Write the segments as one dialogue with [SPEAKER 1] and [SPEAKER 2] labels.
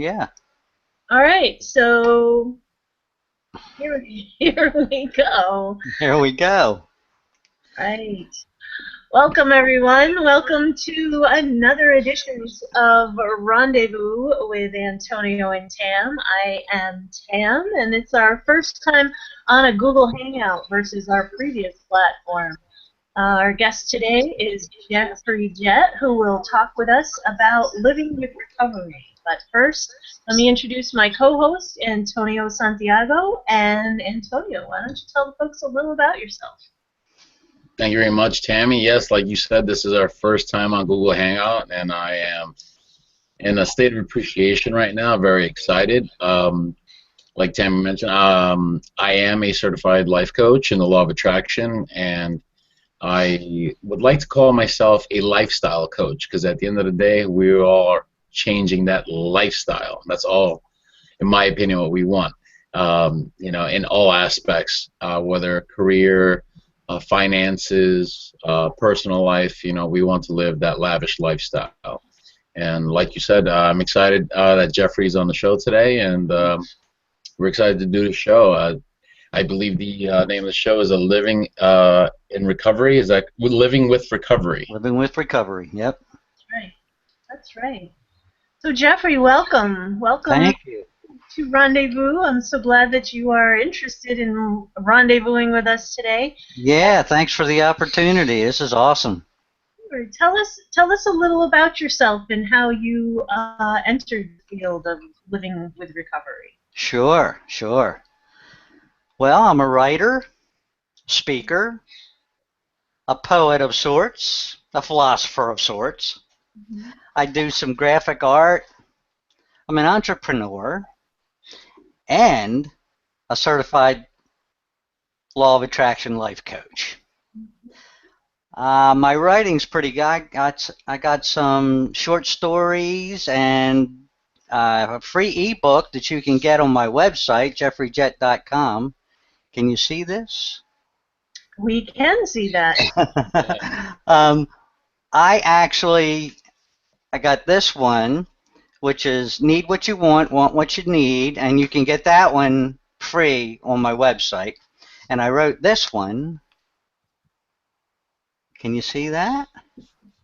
[SPEAKER 1] Yeah.
[SPEAKER 2] All right, so here we go.
[SPEAKER 1] Here we go.
[SPEAKER 2] Right. Welcome, everyone. Welcome to another edition of Rendezvous with Antonio and Tam. I am Tam, and it's our first time on a Google Hangout versus our previous platform. Our guest today is Jeffrey Jett, who will talk with us about living with recovery. But first, let me introduce my co-host, Antonio Santiago. And Antonio, why don't you tell the folks a little about yourself?
[SPEAKER 3] Thank you very much, Tammy. Yes, like you said, this is our first time on Google Hangout, and I am in a state of appreciation right now. Very excited. Like Tammy mentioned, I am a certified life coach in the law of attraction, and I would like to call myself a lifestyle coach because at the end of the day, we are changing that lifestyle. That's all, in my opinion, what we want. In all aspects, whether career, finances, personal life, we want to live that lavish lifestyle. And like you said, I'm excited that Jeffrey's on the show today, and we're excited to do the show. I believe the name of the show is Living in Recovery. Is that Living with Recovery?
[SPEAKER 1] Living with Recovery, yep.
[SPEAKER 2] That's right. That's right. So, Jeffrey, welcome. Welcome.
[SPEAKER 1] Thank you.
[SPEAKER 2] To Rendezvous. I'm so glad that you are interested in rendezvousing with us today.
[SPEAKER 1] Yeah, thanks for the opportunity. This is awesome.
[SPEAKER 2] Tell us a little about yourself and how you entered the field of living with recovery.
[SPEAKER 1] Sure. Well, I'm a writer, speaker, a poet of sorts, a philosopher of sorts. Mm-hmm. I do some graphic art. I'm an entrepreneur and a certified law of attraction life coach. My writing's pretty good. I got some short stories and a free ebook that you can get on my website, jeffreyjett.com. Can you see this?
[SPEAKER 2] We can see that.
[SPEAKER 1] I got this one, which is Need What You Want What You Need, and you can get that one free on my website. And I wrote this one. Can you see that?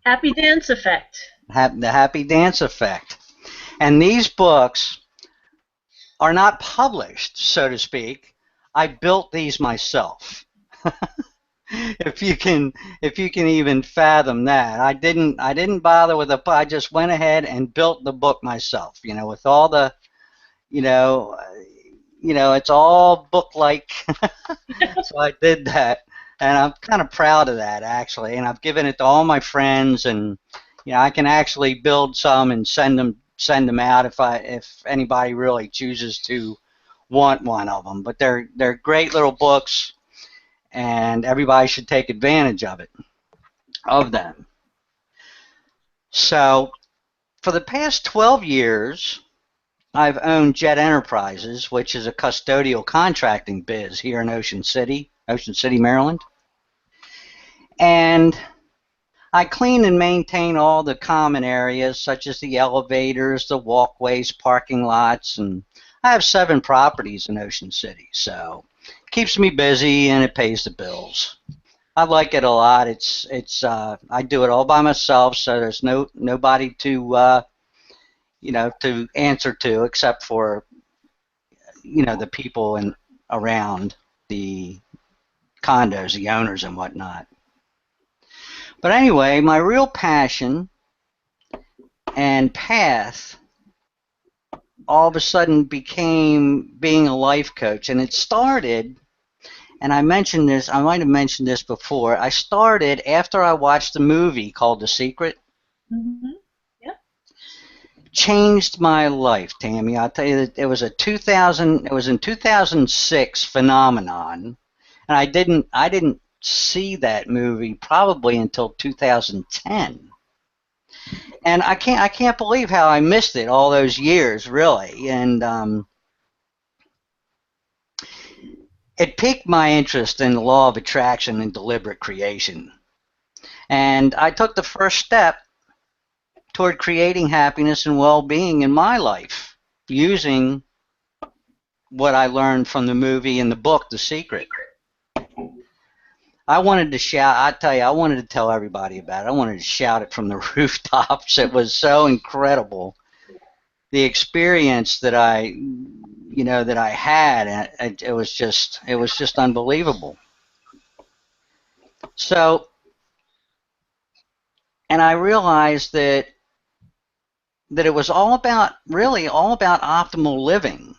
[SPEAKER 2] Happy Dance Effect.
[SPEAKER 1] The Happy Dance Effect. And these books are not published, so to speak. I built these myself. If you can even fathom that. I didn't bother with I just went ahead and built the book myself, with all the it's all book-like. So I did that, and I'm kind of proud of that, actually, and I've given it to all my friends, and I can actually build some and send them out if anybody really chooses to want one of them. But they're great little books, and everybody should take advantage of them. So for the past 12 years, I've owned Jett Enterprises, which is a custodial contracting biz here in Ocean City, Maryland. And I clean and maintain all the common areas, such as the elevators, the walkways, parking lots, and I have 7 properties in Ocean City, so it keeps me busy and it pays the bills. I like it a lot. I do it all by myself, so there's nobody to to answer to except for the people around the condos, the owners and whatnot. But anyway, my real passion and path all of a sudden became being a life coach, and it started, and I might have mentioned this before, I started after I watched the movie called The Secret.
[SPEAKER 2] Mm-hmm. Yeah.
[SPEAKER 1] Changed my life, Tammy. I'll tell you that it was in 2006 phenomenon, and I didn't see that movie probably until 2010. And I can't believe how I missed it all those years, really. And it piqued my interest in the law of attraction and deliberate creation. And I took the first step toward creating happiness and well-being in my life. using what I learned from the movie and the book, The Secret. I wanted to shout, I tell you, I wanted to tell everybody about it. I wanted to shout it from the rooftops. It was so incredible. The experience that that I had, it was just unbelievable. So, and I realized that it was really all about optimal living,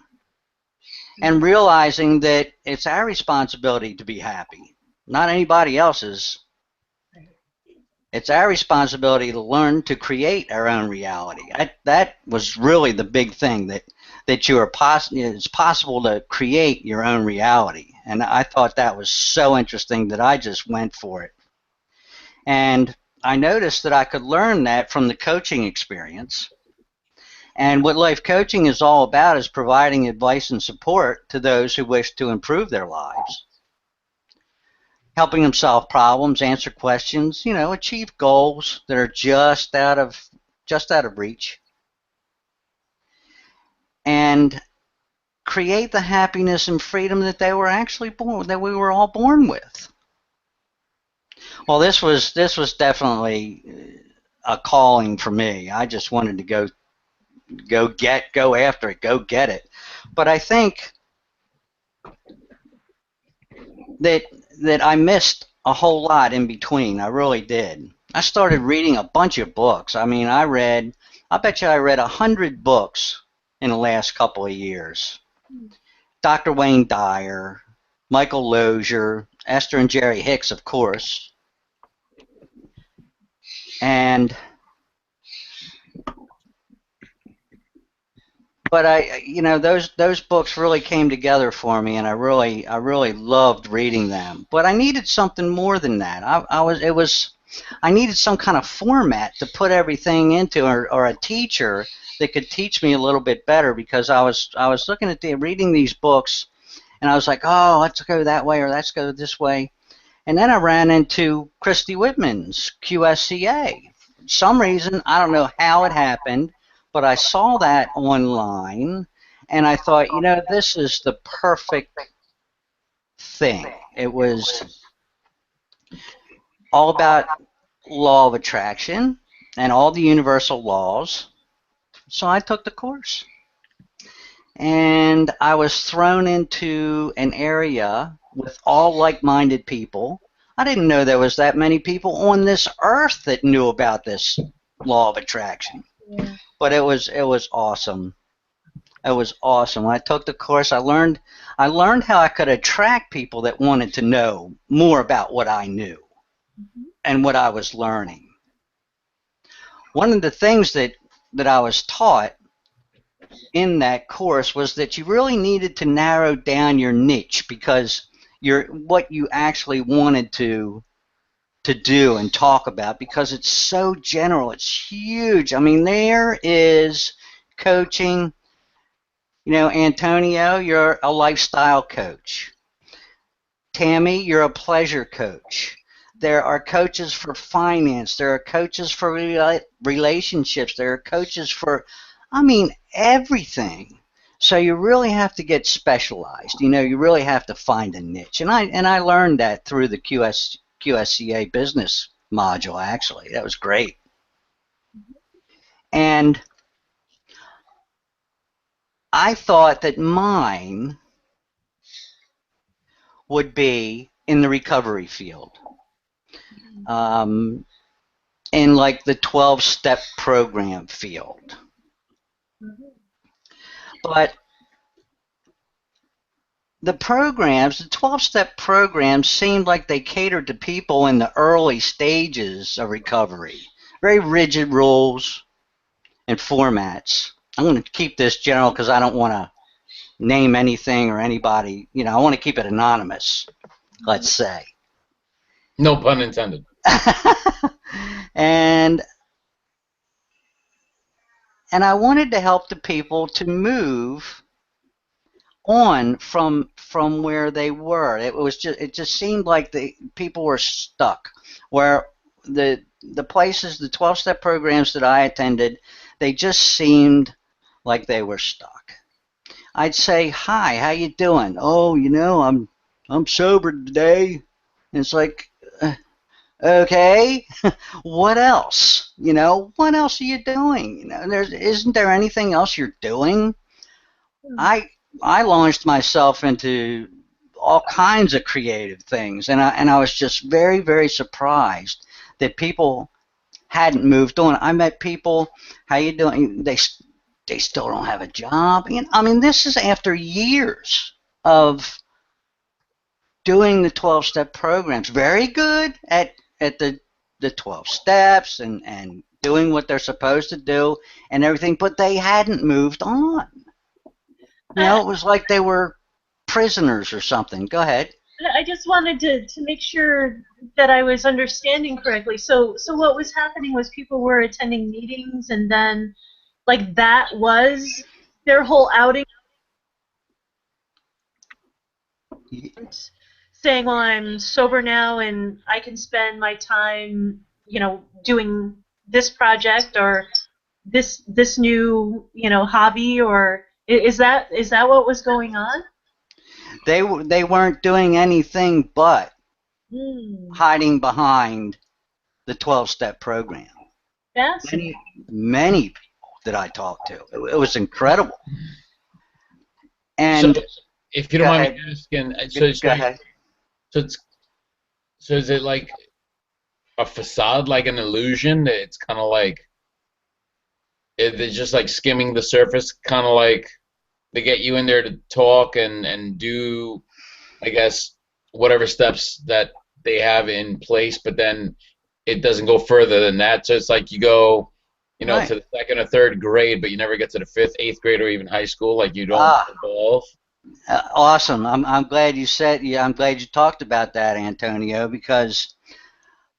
[SPEAKER 1] and realizing that it's our responsibility to be happy, not anybody else's. It's our responsibility to learn to create our own reality. That was really the big thing, that it's possible to create your own reality. And I thought that was so interesting that I just went for it. And I noticed that I could learn that from the coaching experience. And what life coaching is all about is providing advice and support to those who wish to improve their lives, helping them solve problems, answer questions, achieve goals that are just out of reach, and create the happiness and freedom that we were all born with. Well, this was definitely a calling for me. I just wanted to go after it, go get it. But I think that I missed a whole lot in between. I really did. I started reading a bunch of books. I mean, I bet you I read 100 books in the last couple of years. Dr. Wayne Dyer, Michael Lozier, Esther and Jerry Hicks, of course. But those books really came together for me, and I really loved reading them. But I needed something more than that. I needed some kind of format to put everything into, or a teacher that could teach me a little bit better, because I was looking at reading these books, and I was like, oh, let's go that way, or let's go this way. And then I ran into Christy Whitman's QSCA. For some reason, I don't know how it happened, but I saw that online, and I thought, this is the perfect thing. It was all about law of attraction and all the universal laws. So I took the course. And I was thrown into an area with all like-minded people. I didn't know there was that many people on this earth that knew about this law of attraction. Yeah. But it was awesome. It was awesome. When I took the course, I learned how I could attract people that wanted to know more about what I knew and what I was learning. One of the things that I was taught in that course was that you really needed to narrow down your niche, because what you actually wanted to do and talk about, because it's so general, it's huge. I mean, there is coaching. Antonio, you're a lifestyle coach. Tammy, you're a pleasure coach. There are coaches for finance. There are coaches for relationships. There are coaches for, everything. So you really have to get specialized. You really have to find a niche. And I learned that through the QSCA business module, actually. That was great. And I thought that mine would be in the recovery field, in like the 12-step program field. But the 12-step programs seemed like they catered to people in the early stages of recovery. Very rigid rules and formats. I'm going to keep this general because I don't want to name anything or anybody. I want to keep it anonymous, let's say.
[SPEAKER 3] No pun intended.
[SPEAKER 1] And I wanted to help the people to move on from where they were. It just seemed like the people were stuck, where the places, the 12-step programs that I attended, they just seemed like they were stuck. I'd say, "Hi, how you doing?" "Oh, I'm sober today." And it's like, okay, what else? What else are you doing? Isn't there anything else you're doing? I I launched myself into all kinds of creative things, and I was just very, very surprised that people hadn't moved on. I met people, "How you doing?" They still don't have a job. I mean, this is after years of doing the 12-step programs. Very good at the 12 steps and doing what they're supposed to do and everything, but they hadn't moved on. It was like they were prisoners or something. Go ahead.
[SPEAKER 2] I just wanted to make sure that I was understanding correctly. So what was happening was people were attending meetings, and then like that was their whole outing, saying, "Well, I'm sober now, and I can spend my time, doing this project or this new, hobby." Or is that what was going on?
[SPEAKER 1] They weren't doing anything but hiding behind the 12-step program.
[SPEAKER 2] Fascinating.
[SPEAKER 1] Many people that I talked to. It was incredible. And
[SPEAKER 3] so, if you don't mind me asking,
[SPEAKER 1] go ahead.
[SPEAKER 3] So is it like a facade, like an illusion? It's kind of like they're just like skimming the surface, kind of like they get you in there to talk and do, I guess, whatever steps that they have in place, but then it doesn't go further than that. So it's like you go,
[SPEAKER 1] Right.
[SPEAKER 3] to the second or third grade, but you never get to the fifth, eighth grade, or even high school. Like you don't evolve.
[SPEAKER 1] Awesome. I'm glad you said. Yeah, I'm glad you talked about that, Antonio, because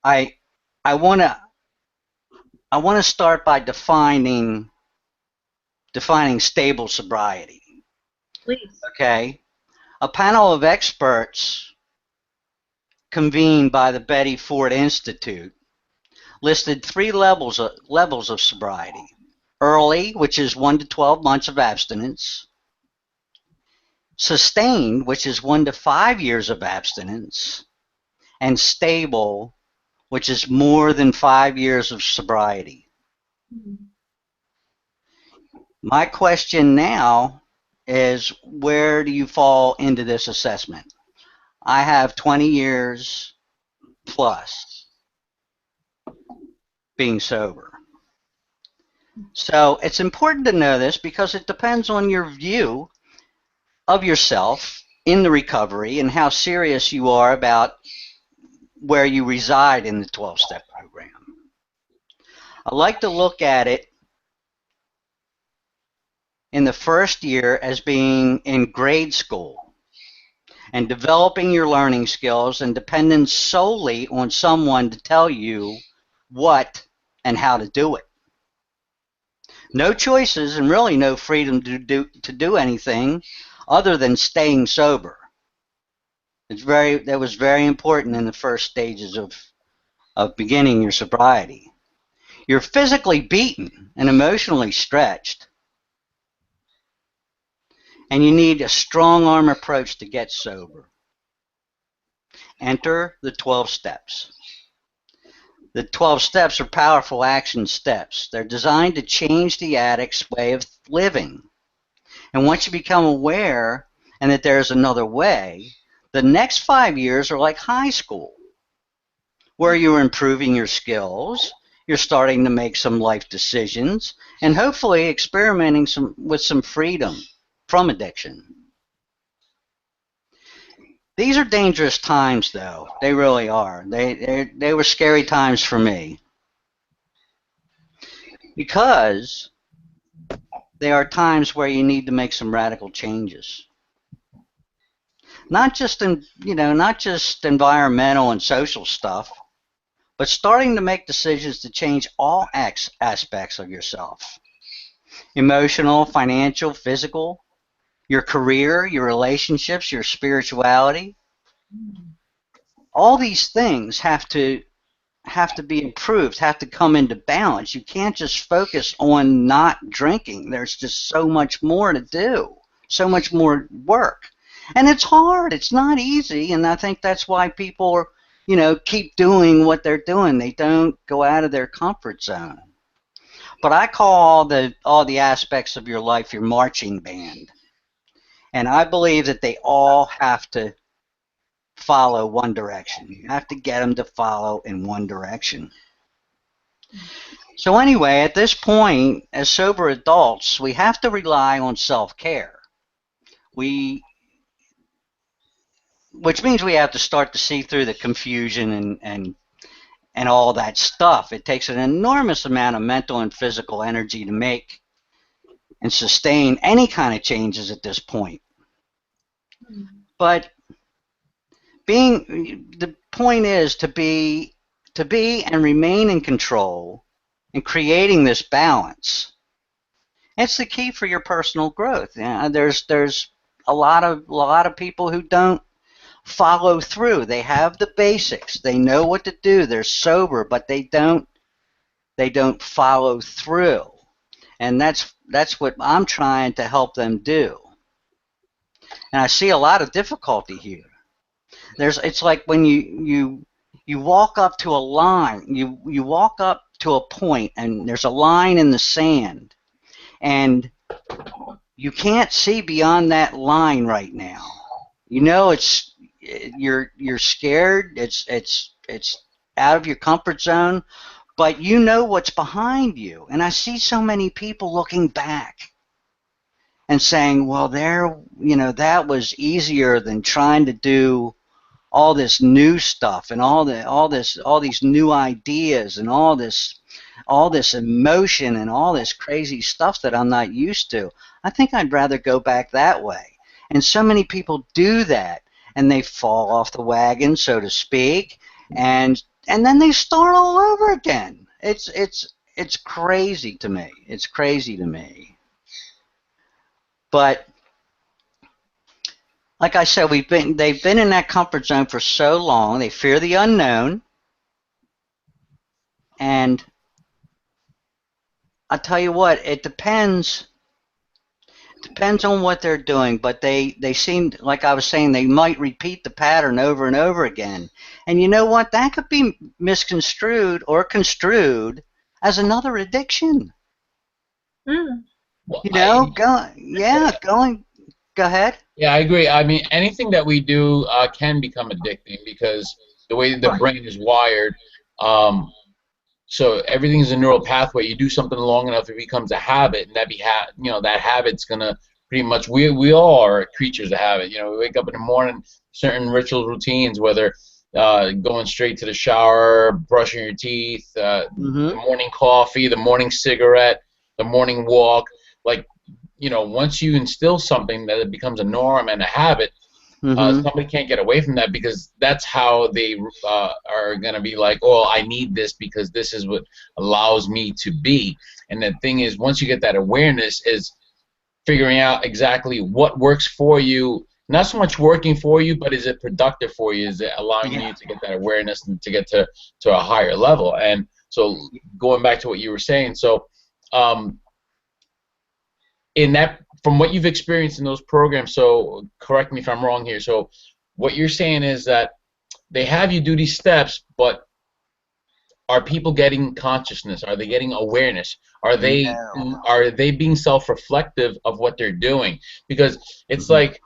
[SPEAKER 1] I I want to start by defining stable sobriety.
[SPEAKER 2] Please.
[SPEAKER 1] Okay. A panel of experts convened by the Betty Ford Institute listed three levels of sobriety: early, which is 1 to 12 months of abstinence; sustained, which is 1 to 5 years of abstinence; and stable, which is more than 5 years of sobriety. My question now is, where do you fall into this assessment? I have 20 years plus being sober. So it's important to know this because it depends on your view of yourself in the recovery and how serious you are about where you reside in the 12-step program. I like to look at it in the first year as being in grade school and developing your learning skills and depending solely on someone to tell you what and how to do it. No choices and really no freedom to do anything other than staying sober. That was very important in the first stages of beginning your sobriety. You're physically beaten and emotionally stretched, and you need a strong arm approach to get sober. Enter the 12 steps. The 12 steps are powerful action steps. They're designed to change the addict's way of living. And once you become aware and that there's another way, the next 5 years are like high school, where you're improving your skills, you're starting to make some life decisions, and hopefully experimenting with some freedom from addiction. These are dangerous times, though. They really are. They were scary times for me, because they are times where you need to make some radical changes. Not just environmental and social stuff, but starting to make decisions to change all aspects of yourself: emotional, financial, physical, your career, your relationships, your spirituality. All these things have to have to be improved, have to come into balance. You can't just focus on not drinking. There's just so much more to do, so much more work. And it's hard. It's not easy, and I think that's why people are, keep doing what they're doing. They don't go out of their comfort zone. But I call all the aspects of your life your marching band. And I believe that they all have to follow one direction. You have to get them to follow in one direction. So anyway, at this point, as sober adults, we have to rely on self-care. Which means we have to start to see through the confusion and all that stuff. It takes an enormous amount of mental and physical energy to make and sustain any kind of changes at this point. But the point is to be and remain in control and creating this balance. It's the key for your personal growth. There's a lot of people who don't follow through. They have the basics. They know what to do. They're sober, but they don't follow through. And that's what I'm trying to help them do. And I see a lot of difficulty here. It's like when you walk up to a line, you walk up to a point, and there's a line in the sand, and you can't see beyond that line right now. You're scared. It's out of your comfort zone, but you know what's behind you. And I see so many people looking back and saying, well, that was easier than trying to do all this new stuff and all these new ideas and all this emotion and all this crazy stuff that I'm not used to. I think I'd rather go back that way. And so many people do that, and they fall off the wagon, so to speak, and then they start all over again. It's crazy to me. It's crazy to me. But like I said, they've been in that comfort zone for so long. They fear the unknown, and I tell you what, it depends on what they're doing. But they seem, like I was saying, they might repeat the pattern over and over again. And you know what? That could be misconstrued or construed as another addiction.
[SPEAKER 2] Mm.
[SPEAKER 1] Go ahead.
[SPEAKER 3] Yeah, I agree. I mean, anything that we do can become addicting because the way the brain is wired. So everything's a neural pathway. You do something long enough, it becomes a habit, and that habit's gonna pretty much. We all are creatures of habit. We wake up in the morning, certain ritual routines, whether going straight to the shower, brushing your teeth, the morning coffee, the morning cigarette, the morning walk. Once you instill something that it becomes a norm and a habit, somebody can't get away from that because that's how they are going to be like, oh, I need this because this is what allows me to be. And the thing is, once you get that awareness, is figuring out exactly what works for you, not so much working for you, but is it productive for you? Is it allowing you to get that awareness and to get to a higher level? And so going back to what you were saying, so in that, from what you've experienced in those programs, so correct me if I'm wrong here, so what you're saying is that they have you do these steps, but are people getting consciousness? Are they getting awareness? Are they being self-reflective of what they're doing? Because it's like,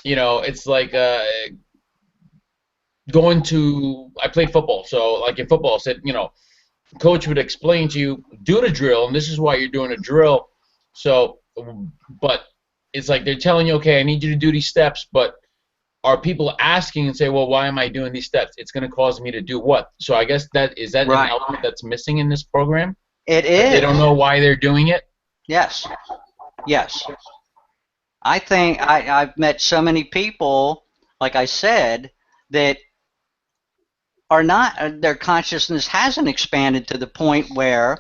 [SPEAKER 3] it's like I played football, so like in football, said, coach would explain to you, do the drill, and this is why you're doing a drill. So, but it's like they're telling you, okay, I need you to do these steps, but are people asking and say, well, why am I doing these steps? It's going to cause me to do what? So I guess is that an element that's missing in this program?
[SPEAKER 1] It is.
[SPEAKER 3] They don't know why they're doing it?
[SPEAKER 1] Yes. I think I've met so many people, like I said, that are not, their consciousness hasn't expanded to the point where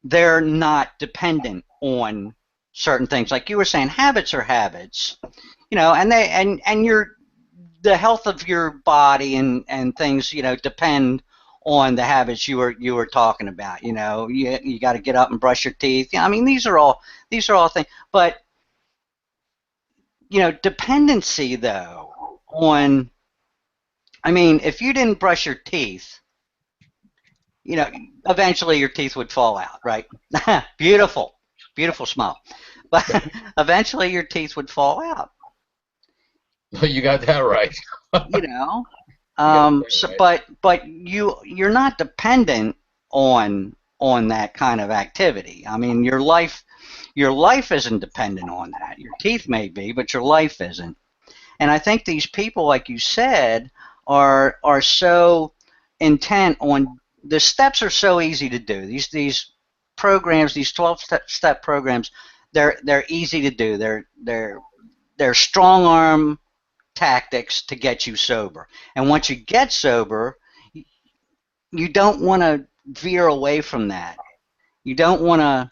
[SPEAKER 1] they're not dependent on certain things. Like you were saying, habits are habits, and the health of your body and things, depend on the habits you were talking about. You know, you got to get up and brush your teeth. Yeah, I mean, these are all things. But you know, dependency though on, I mean, if you didn't brush your teeth, you know, eventually your teeth would fall out, right? Beautiful, beautiful smile. But eventually your teeth would fall out.
[SPEAKER 3] You got that right.
[SPEAKER 1] You know,
[SPEAKER 3] You got that
[SPEAKER 1] but you're not dependent on that kind of activity. I mean, your life isn't dependent on that. Your teeth may be, but your life isn't. And I think these people, like you said, are so intent on, the steps are so easy to do. These programs, these 12-step programs, they're easy to do. They're strong arm tactics to get you sober. And once you get sober, you don't want to veer away from that. You don't want to,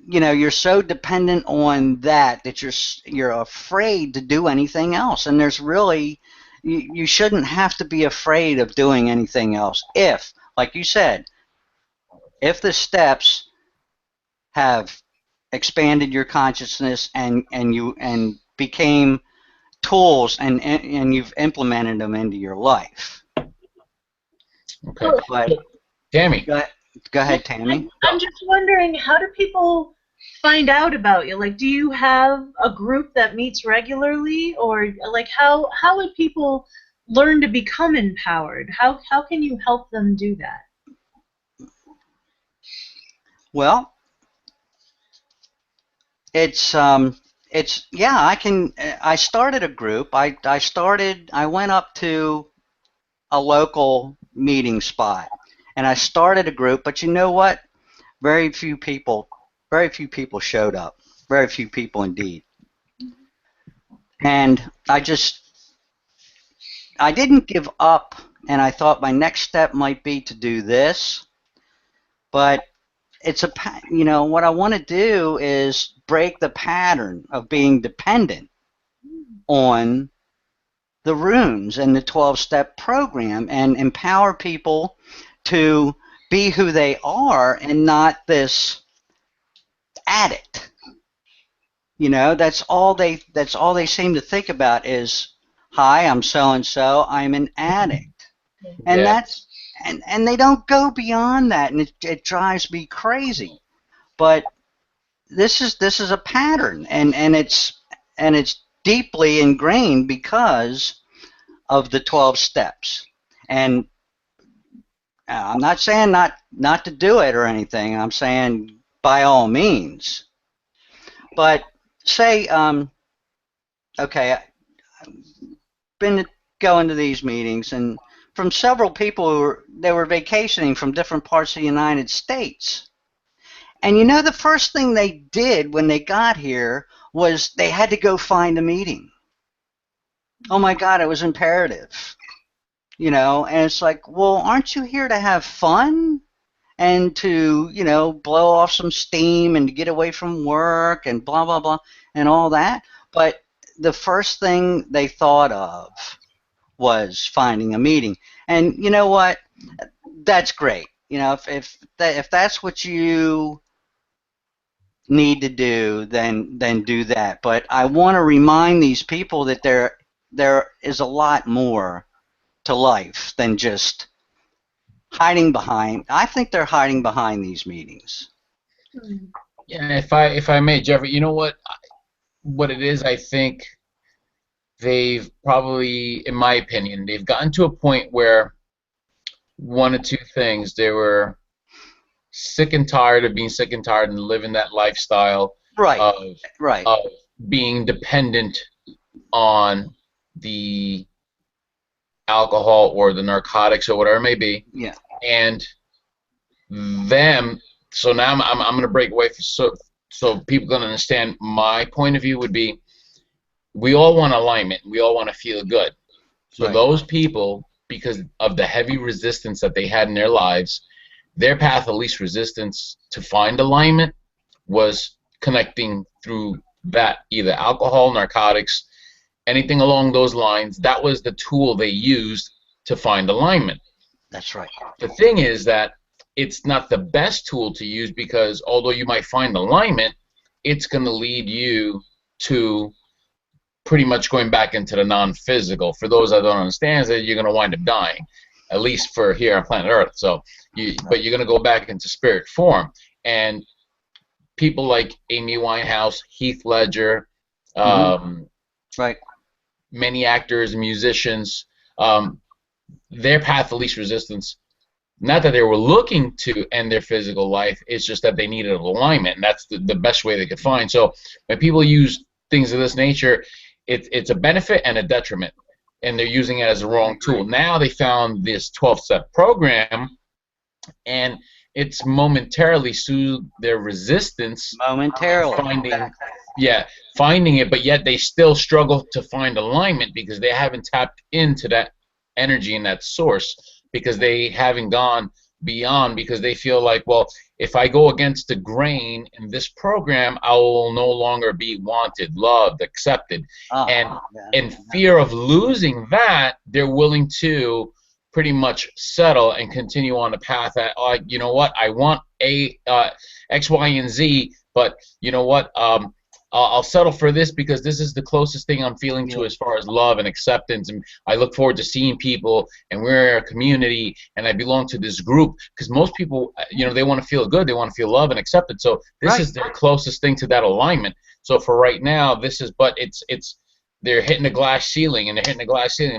[SPEAKER 1] you know, you're so dependent on that you're afraid to do anything else. And there's really, you shouldn't have to be afraid of doing anything else if, like you said, if the steps have expanded your consciousness and became tools and you've implemented them into your life.
[SPEAKER 3] Okay.
[SPEAKER 1] But
[SPEAKER 3] Tammy.
[SPEAKER 1] Go ahead, Tammy.
[SPEAKER 2] I'm just wondering, how do people find out about you? Like, do you have a group that meets regularly, or like how would people learn to become empowered? How can you help them do that?
[SPEAKER 1] Well, it's yeah, I started a group. I went up to a local meeting spot and I started a group, but you know what? Very few people showed up. Very few people indeed. And I didn't give up, and I thought my next step might be to do this, but you know, what I want to do is break the pattern of being dependent on the runes and the 12-step program and empower people to be who they are and not this addict. You know, that's all they seem to think about is, hi, I'm so and so, I'm an addict. And that's and they don't go beyond that, and it drives me crazy. But this is a pattern, and it's deeply ingrained because of the 12 steps. And I'm not saying not to do it or anything. I'm saying by all means. But say, okay, I've been going to these meetings, and from several people they were vacationing from different parts of the United States. And you know, the first thing they did when they got here was they had to go find a meeting. Oh my God, it was imperative. You know, and it's like, well, aren't you here to have fun and to, you know, blow off some steam and to get away from work and blah, blah, blah, and all that? But the first thing they thought of was finding a meeting. And you know what? That's great. You know, if that's what you need to do, then do that. But I want to remind these people that there is a lot more to life than just hiding behind. I think they're hiding behind these meetings.
[SPEAKER 3] Yeah, if I may, Jeffrey, you know what it is? I think they've probably, in my opinion, they've gotten to a point where one of two things: they were sick and tired of being sick and tired and living that lifestyle of being dependent on the alcohol or the narcotics or whatever it may be.
[SPEAKER 1] Yeah.
[SPEAKER 3] And them. So now I'm going to break away so people can understand. My point of view would be, we all want alignment. We all want to feel good. So those people, because of the heavy resistance that they had in their lives, their path of least resistance to find alignment was connecting through that, either alcohol, narcotics, anything along those lines. That was the tool they used to find alignment.
[SPEAKER 1] That's right.
[SPEAKER 3] The thing is that it's not the best tool to use because although you might find alignment, it's going to lead you to pretty much going back into the non-physical. For those that don't understand, is that you're going to wind up dying, at least for here on planet Earth. So, but you're going to go back into spirit form. And people like Amy Winehouse, Heath Ledger,
[SPEAKER 1] right,
[SPEAKER 3] many actors, musicians, their path of least resistance. Not that they were looking to end their physical life, it's just that they needed alignment, and that's the best way they could find. So when people use things of this nature, it's a benefit and a detriment, and they're using it as a wrong tool. Now they found this 12-step program, and it's momentarily soothed their resistance.
[SPEAKER 1] Momentarily.
[SPEAKER 3] Finding it, but yet they still struggle to find alignment because they haven't tapped into that energy and that source, because they haven't gone beyond, because they feel like, well, if I go against the grain in this program, I will no longer be wanted, loved, accepted. And in fear of losing that, they're willing to pretty much settle and continue on the path that, you know what, I want X, Y, and Z, but you know what, I'll settle for this because this is the closest thing I'm feeling to as far as love and acceptance, and I look forward to seeing people, and we're a community, and I belong to this group, because most people, they want to feel good, they want to feel love and accepted, so this is their closest thing to that alignment. So for right now, they're hitting a glass ceiling, and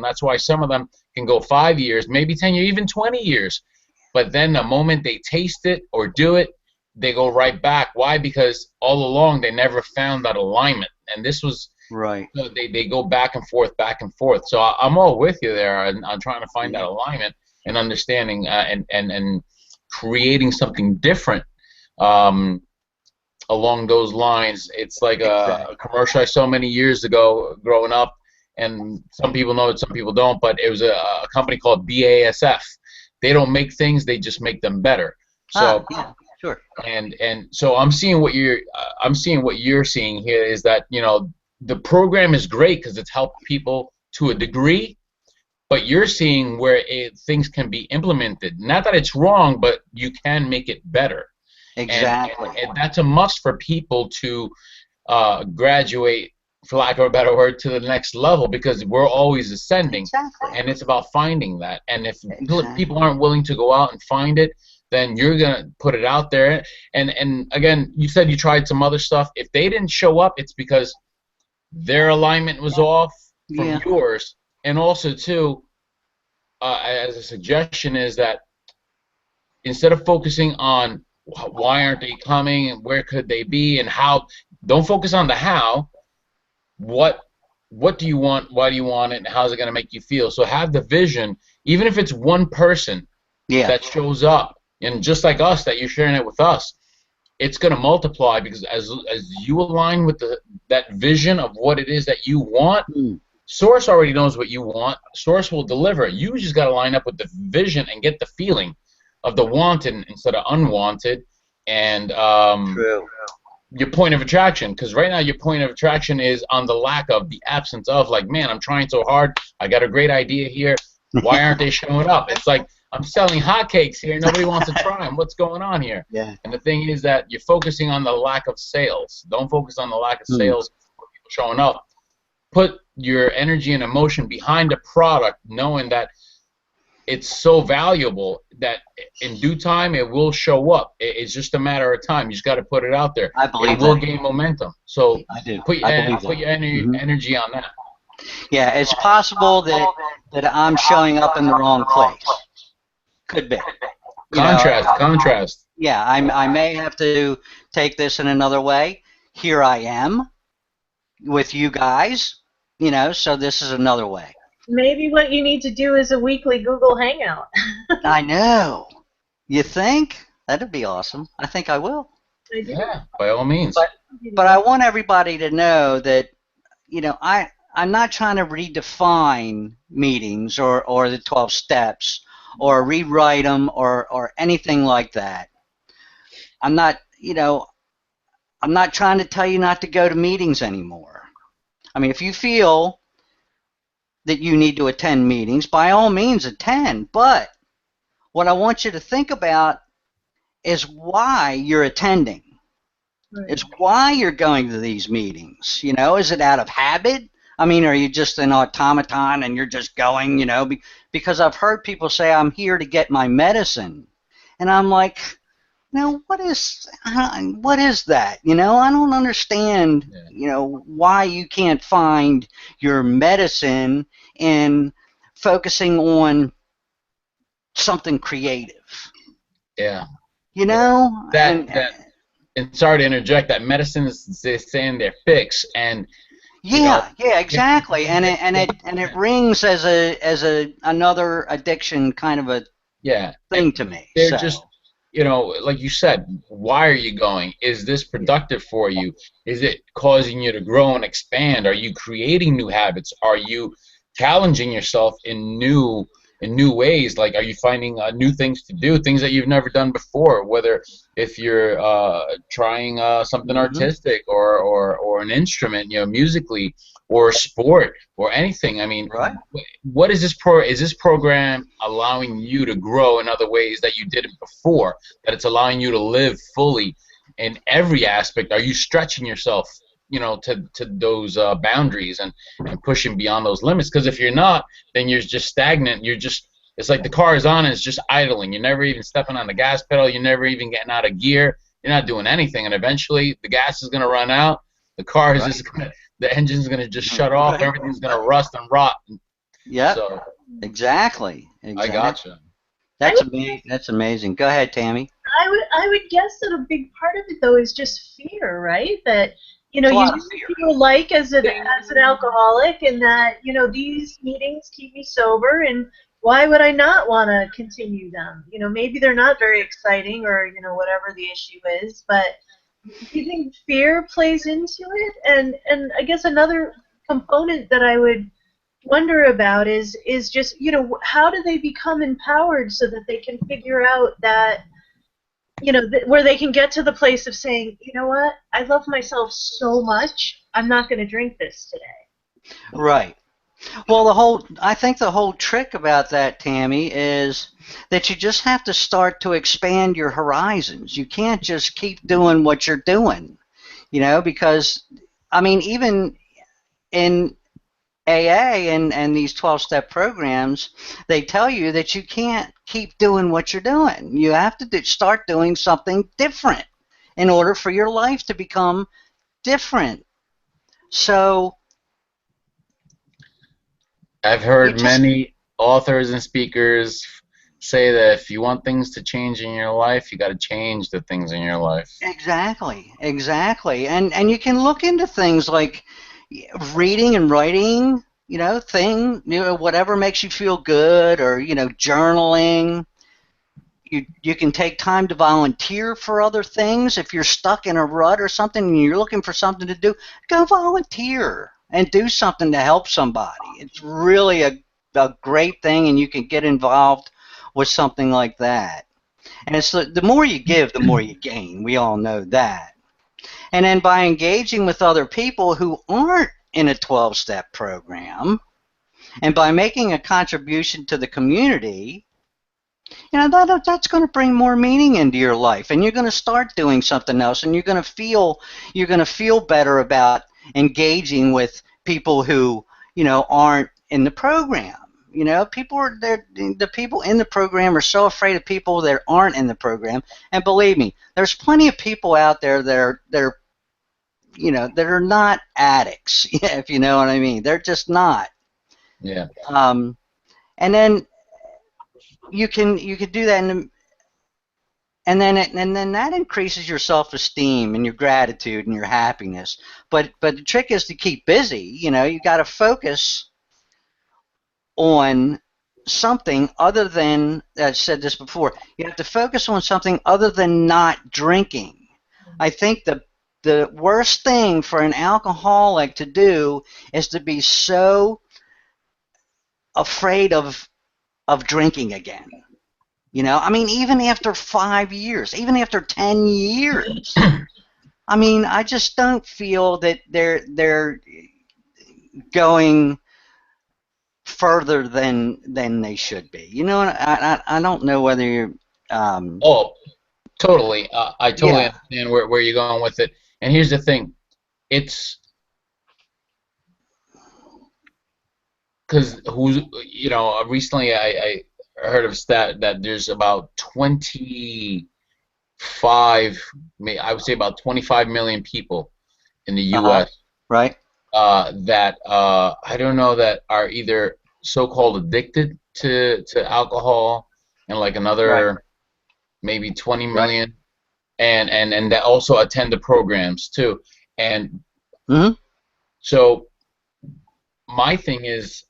[SPEAKER 3] that's why some of them can go 5 years, maybe 10 years, even 20 years, but then the moment they taste it or do it, they go right back. Why? Because all along they never found that alignment, and this was right. They go back and forth. So I'm all with you there on trying to find that alignment and understanding and creating something different along those lines. It's like a commercial I saw many years ago growing up, and some people know it, some people don't, but it was a company called BASF. They don't make things, they just make them better. So
[SPEAKER 1] sure.
[SPEAKER 3] And so I'm seeing what you're seeing here is that, the program is great because it's helped people to a degree, but you're seeing where things can be implemented. Not that it's wrong, but you can make it better.
[SPEAKER 1] Exactly.
[SPEAKER 3] And that's a must for people to graduate, for lack of a better word, to the next level, because we're always ascending. Exactly. And it's about finding that. And if people aren't willing to go out and find it, then you're going to put it out there. And again, you said you tried some other stuff. If they didn't show up, it's because their alignment was off from yours. And also, too, as a suggestion is that instead of focusing on why aren't they coming and where could they be and how, don't focus on the how. What do you want? Why do you want it? And how's it going to make you feel? So have the vision, even if it's one person that shows up. And just like us, that you're sharing it with us, it's going to multiply, because as you align with that vision of what it is that you want, Source already knows what you want. Source will deliver. You just got to line up with the vision and get the feeling of the wanted instead of unwanted. And your point of attraction, because right now your point of attraction is on the lack of, the absence of, like, man, I'm trying so hard. I got a great idea here. Why aren't they showing up? It's like, I'm selling hotcakes here. Nobody wants to try them. What's going on here? Yeah. And the thing is that you're focusing on the lack of sales. Don't focus on the lack of sales or people showing up. Put your energy and emotion behind the product, knowing that it's so valuable that in due time it will show up. It's just a matter of time. You just got to put it out there.
[SPEAKER 1] I believe
[SPEAKER 3] it will gain momentum. So
[SPEAKER 1] I do.
[SPEAKER 3] Put your energy on that.
[SPEAKER 1] Yeah, it's possible that I'm showing up in the wrong place. Could be.
[SPEAKER 3] Contrast.
[SPEAKER 1] Yeah, I may have to take this in another way. Here I am with you guys, so this is another way.
[SPEAKER 2] Maybe what you need to do is a weekly Google Hangout.
[SPEAKER 1] I know. You think? That'd be awesome. I think I will.
[SPEAKER 2] I do.
[SPEAKER 3] Yeah, by all means.
[SPEAKER 1] But I want everybody to know that, I'm not trying to redefine meetings or the 12 steps or rewrite them or anything like that. I'm not trying to tell you not to go to meetings anymore. I mean, if you feel that you need to attend meetings, by all means attend, but what I want you to think about is why you're attending.
[SPEAKER 2] Right.
[SPEAKER 1] Is why you're going to these meetings. You know, is it out of habit? I mean, are you just an automaton and you're just going, you know? Because I've heard people say, I'm here to get my medicine. And I'm like, no, what is that? You know, I don't understand, you know, why you can't find your medicine in focusing on something creative.
[SPEAKER 3] Yeah.
[SPEAKER 1] You know?
[SPEAKER 3] And sorry to interject, that medicine is, they're saying they're fixed, and you know,
[SPEAKER 1] yeah, exactly. And it rings as another addiction kind of a thing to me.
[SPEAKER 3] They're
[SPEAKER 1] So
[SPEAKER 3] just, you know, like you said, why are you going? Is this productive for you? Is it causing you to grow and expand? Are you creating new habits? Are you challenging yourself in new ways? Like, are you finding new things to do, things that you've never done before? Whether if you're trying something artistic or an instrument, you know, musically, or sport or anything. I mean,
[SPEAKER 1] right.
[SPEAKER 3] what is this is this program allowing you to grow in other ways that you didn't before? That it's allowing you to live fully in every aspect? Are you stretching yourself, you know, to those boundaries and pushing beyond those limits? Because if you're not, then you're just stagnant. You're just, it's like the car is on and it's just idling. You're never even stepping on the gas pedal. You're never even getting out of gear. You're not doing anything, and eventually the gas is going to run out. The car is just going to, the engine's going to just shut off. Everything's going to rust and rot.
[SPEAKER 1] Yeah.
[SPEAKER 3] So,
[SPEAKER 1] exactly.
[SPEAKER 3] I gotcha.
[SPEAKER 1] That's amazing. Go ahead, Tammy.
[SPEAKER 2] I would guess that a big part of it though is just fear, right? That you know you feel like as an alcoholic, and that you know these meetings keep me sober, and why would I not want to continue them? You know, maybe they're not very exciting, or you know whatever the issue is, but do you think fear plays into it? And I guess another component that I would wonder about is just, you know, how do they become empowered so that they can figure out that, you know, where they can get to the place of saying, you know what, I love myself so much, I'm not going to drink this today.
[SPEAKER 1] Right. Well, I think the whole trick about that, Tammy, is that you just have to start to expand your horizons. You can't just keep doing what you're doing, you know, because, I mean, even in AA and these 12-step programs, they tell you that you can't keep doing what you're doing. You have to start doing something different in order for your life to become different. So
[SPEAKER 3] I've heard many authors and speakers say that if you want things to change in your life, you got to change the things in your life.
[SPEAKER 1] Exactly. And you can look into things like reading and writing, you know, whatever makes you feel good, or, you know, journaling. You can take time to volunteer for other things. If you're stuck in a rut or something and you're looking for something to do, go volunteer and do something to help somebody. It's really a great thing, and you can get involved with something like that. And it's the more you give, the more you gain. We all know that. And then by engaging with other people who aren't in a 12-step program, and by making a contribution to the community, you know, that's going to bring more meaning into your life, and you're going to start doing something else, and you're going to feel better about engaging with people who, you know, aren't in the program. You know, the people in the program are so afraid of people that aren't in the program. And believe me, there's plenty of people out there that are you know, that are not addicts, if you know what I mean. They're just not.
[SPEAKER 3] Yeah.
[SPEAKER 1] And then you can do that, and then that increases your self-esteem and your gratitude and your happiness. But the trick is to keep busy. You know, you got to focus on something other than, I said this before, you have to focus on something other than not drinking. I think the worst thing for an alcoholic to do is to be so afraid of drinking again. You know, I mean, even after 5 years, even after 10 years, I mean, I just don't feel that they're going further than they should be. You know, I don't know whether you're.
[SPEAKER 3] Oh, totally. I totally
[SPEAKER 1] Yeah.
[SPEAKER 3] understand where you're going with it. And here's the thing. It's because recently I heard of a stat that there's about 25 million people in the
[SPEAKER 1] Uh-huh.
[SPEAKER 3] U.S.
[SPEAKER 1] Right.
[SPEAKER 3] That I don't know that are either so-called addicted to alcohol, and like
[SPEAKER 1] Right.
[SPEAKER 3] another maybe 20
[SPEAKER 1] Right.
[SPEAKER 3] million, and that also attend the programs too. And
[SPEAKER 1] Hmm.
[SPEAKER 3] so my thing is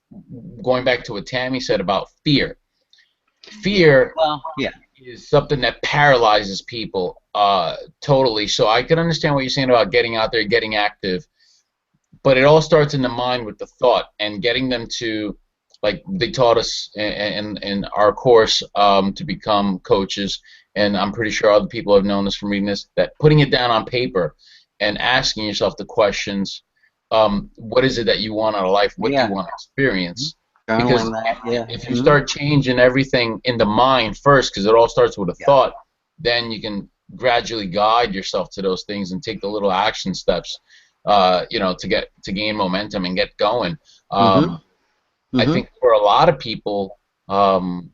[SPEAKER 3] going back to what Tammy said about fear. Fear
[SPEAKER 1] Well, yeah.
[SPEAKER 3] is something that paralyzes people totally. So I can understand what you're saying about getting out there, getting active, but it all starts in the mind with the thought and getting them to, like they taught us in our course to become coaches, and I'm pretty sure other people have known this from reading this, that putting it down on paper and asking yourself the questions, what is it that you want out of life? What do you
[SPEAKER 1] Yeah.
[SPEAKER 3] want to experience? Because
[SPEAKER 1] Journaling that. Yeah.
[SPEAKER 3] if you start changing everything in the mind first, because it all starts with a
[SPEAKER 1] Yeah.
[SPEAKER 3] thought, then you can gradually guide yourself to those things and take the little action steps, to gain momentum and get going.
[SPEAKER 1] Hmm.
[SPEAKER 3] I
[SPEAKER 1] Hmm.
[SPEAKER 3] think for a lot of people,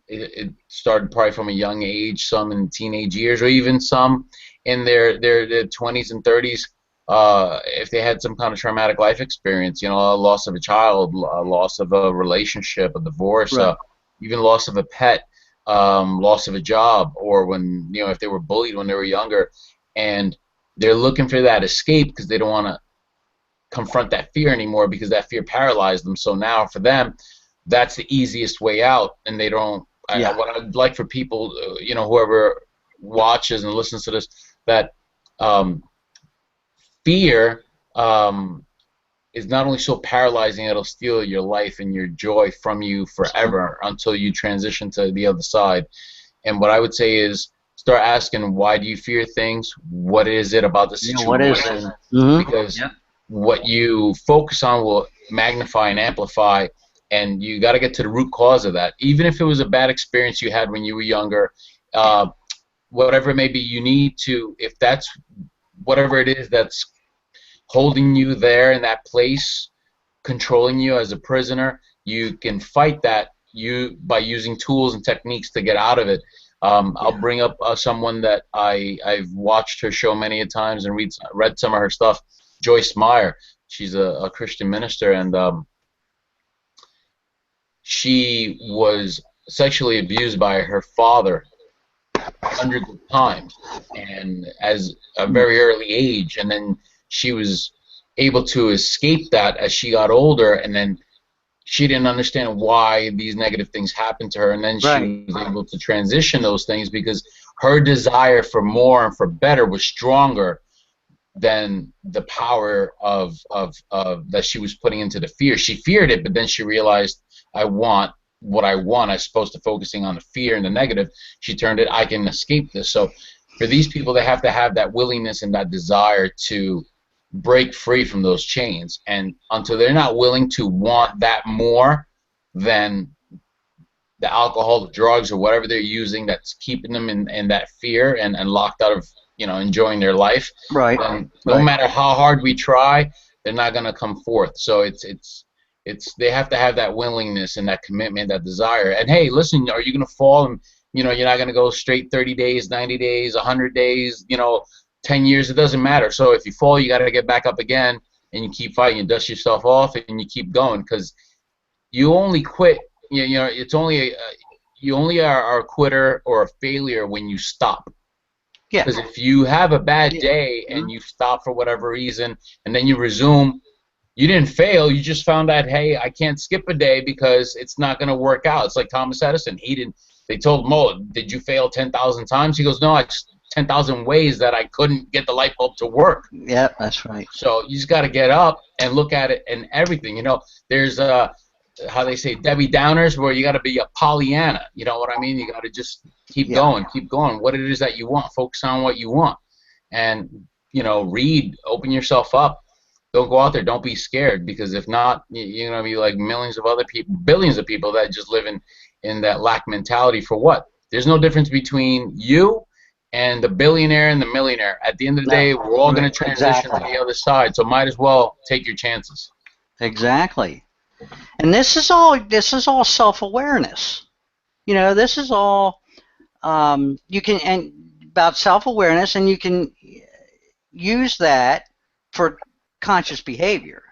[SPEAKER 3] it started probably from a young age, some in teenage years, or even some in their 20s and 30s. If they had some kind of traumatic life experience, a loss of a child, a loss of a relationship, a divorce,
[SPEAKER 1] Right.
[SPEAKER 3] even loss of a pet, loss of a job, or when, if they were bullied when they were younger, and they're looking for that escape because they don't want to confront that fear anymore because that fear paralyzed them. So now for them, that's the easiest way out, and they don't.
[SPEAKER 1] Yeah.
[SPEAKER 3] What I'd like for people, whoever watches and listens to this, that um, fear is not only so paralyzing, it'll steal your life and your joy from you forever until you transition to the other side. And what I would say is start asking, why do you fear things? What is it about the
[SPEAKER 1] Yeah. What is it?
[SPEAKER 3] situation?
[SPEAKER 1] Hmm.
[SPEAKER 3] Because
[SPEAKER 1] Yep.
[SPEAKER 3] what you focus on will magnify and amplify, and you got to get to the root cause of that. Even if it was a bad experience you had when you were younger,
[SPEAKER 1] Yeah.
[SPEAKER 3] uh, whatever it may be, you need to, if that's whatever it is that's holding you there in that place, controlling you as a prisoner, you can fight that by using tools and techniques to get out of it. I'll
[SPEAKER 1] Yeah.
[SPEAKER 3] bring up someone that I've watched her show many a times and read some of her stuff. Joyce Meyer. She's a Christian minister, and she was sexually abused by her father hundreds of times, and as a very early age, and then she was able to escape that as she got older, and then she didn't understand why these negative things happened to her, and then she
[SPEAKER 1] Right.
[SPEAKER 3] was able to transition those things because her desire for more and for better was stronger than the power of that she was putting into the fear. She feared it, but then she realized, I want what I want, as opposed to focusing on the fear and the negative. She turned it, I can escape this. So for these people, they have to have that willingness and that desire to break free from those chains. And until they're not willing to want that more than the alcohol, the drugs, or whatever they're using that's keeping them in that fear and locked out of enjoying their life,
[SPEAKER 1] Right.
[SPEAKER 3] then no
[SPEAKER 1] Right.
[SPEAKER 3] matter how hard we try, they're not going to come forth. So it's they have to have that willingness and that commitment, that desire. And hey, listen, are you going to fall? And you're not going to go straight 30 days, 90 days, 100 days, 10 years. It doesn't matter. So if you fall, you got to get back up again, and you keep fighting. You dust yourself off, and you keep going, because you only quit. It's only you only are a quitter or a failure when you stop.
[SPEAKER 1] Yeah.
[SPEAKER 3] Because if you have a bad
[SPEAKER 1] Yeah.
[SPEAKER 3] day
[SPEAKER 1] Mhm.
[SPEAKER 3] and you stop for whatever reason, and then you resume, you didn't fail. You just found out, hey, I can't skip a day because it's not going to work out. It's like Thomas Edison. He didn't. They told him, "Oh, did you fail 10,000 times?" He goes, "No, I just 10,000 ways that I couldn't get the light bulb to work."
[SPEAKER 1] Yeah. That's right.
[SPEAKER 3] So you just got to get up and look at it and everything. There's how they say Debbie Downers, where you got to be a Pollyanna. You know what I mean? You got to just keep
[SPEAKER 1] Yeah.
[SPEAKER 3] going, keep going. What it is that you want, focus on what you want, and read, open yourself up. don't go out there. Don't be scared, because if not, you're gonna be like millions of other people, billions of people that just live in that lack mentality. For what? There's no difference between you and the billionaire and the millionaire. At the end of the day, we're all gonna transition to the other side. So might as well take your chances.
[SPEAKER 1] Exactly. And this is all self-awareness. You know, this is all you can, and about self-awareness, and you can use that for conscious behavior.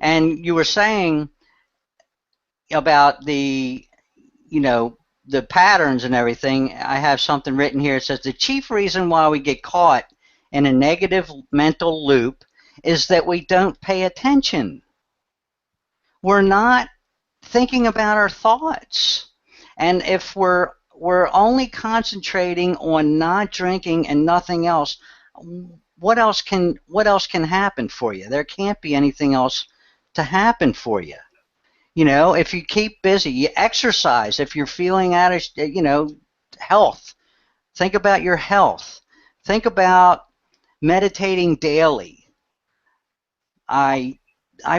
[SPEAKER 1] And you were saying about the, you know, the patterns and everything. I have something written here. It says the chief reason why we get caught in a negative mental loop is that we don't pay attention. We're not thinking about our thoughts. And if we're only concentrating on not drinking and nothing else, what else can happen for you? There can't be anything else to happen for you. You know, if you keep busy, you exercise. If you're feeling out of, health, think about your health. Think about meditating daily. I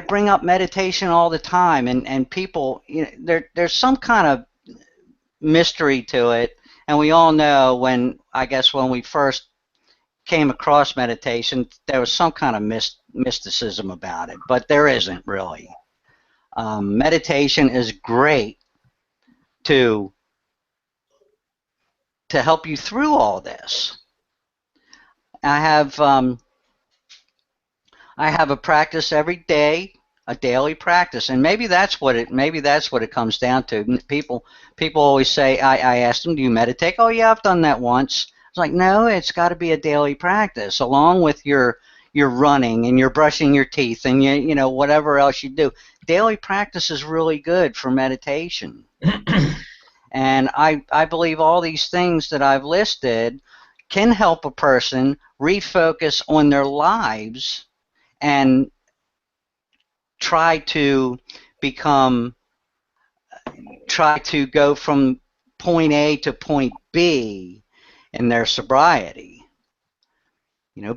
[SPEAKER 1] bring up meditation all the time, and people, there's some kind of mystery to it, and we all know when we first came across meditation, there was some kind of mysticism about it, but there isn't really. Meditation is great to help you through all this. I have a practice every day, a daily practice, and maybe that's what it comes down to. People always say, I asked them, do you meditate? Oh yeah, I've done that once. It's like, no, it's got to be a daily practice, along with your running and your brushing your teeth and whatever else you do. Daily practice is really good for meditation. And I believe all these things that I've listed can help a person refocus on their lives and try to go from point A to point B in their sobriety.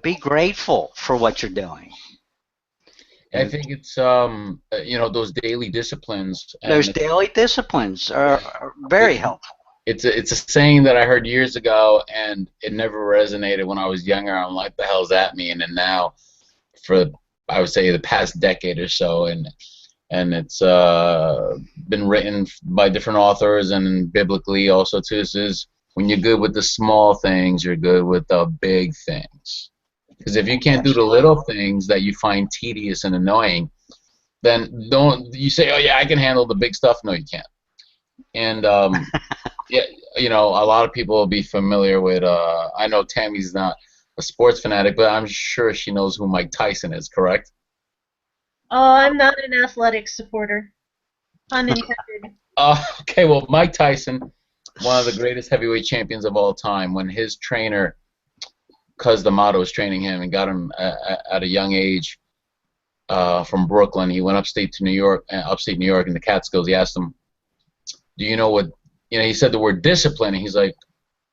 [SPEAKER 1] Be grateful for what you're doing.
[SPEAKER 3] I think it's those daily disciplines.
[SPEAKER 1] Those daily disciplines are very helpful.
[SPEAKER 3] It's a saying that I heard years ago, and it never resonated when I was younger. I'm like, the hell's that mean? And now, for I would say the past decade or so, and it's been written by different authors and biblically also too. This is, when you're good with the small things, you're good with the big things. Because if you can't do the little things that you find tedious and annoying, then don't you say, oh yeah, I can handle the big stuff. No, you can't. And yeah, a lot of people will be familiar with. I know Tammy's not a sports fanatic, but I'm sure she knows who Mike Tyson is, correct?
[SPEAKER 2] Oh, I'm not an athletic supporter. Pun intended.
[SPEAKER 3] Okay, well, Mike Tyson, one of the greatest heavyweight champions of all time, when his trainer, Cuz D'Amato, was training him and got him at a young age from Brooklyn. He went upstate New York in the Catskills. He asked him, do you know what, he said the word discipline, and he's like,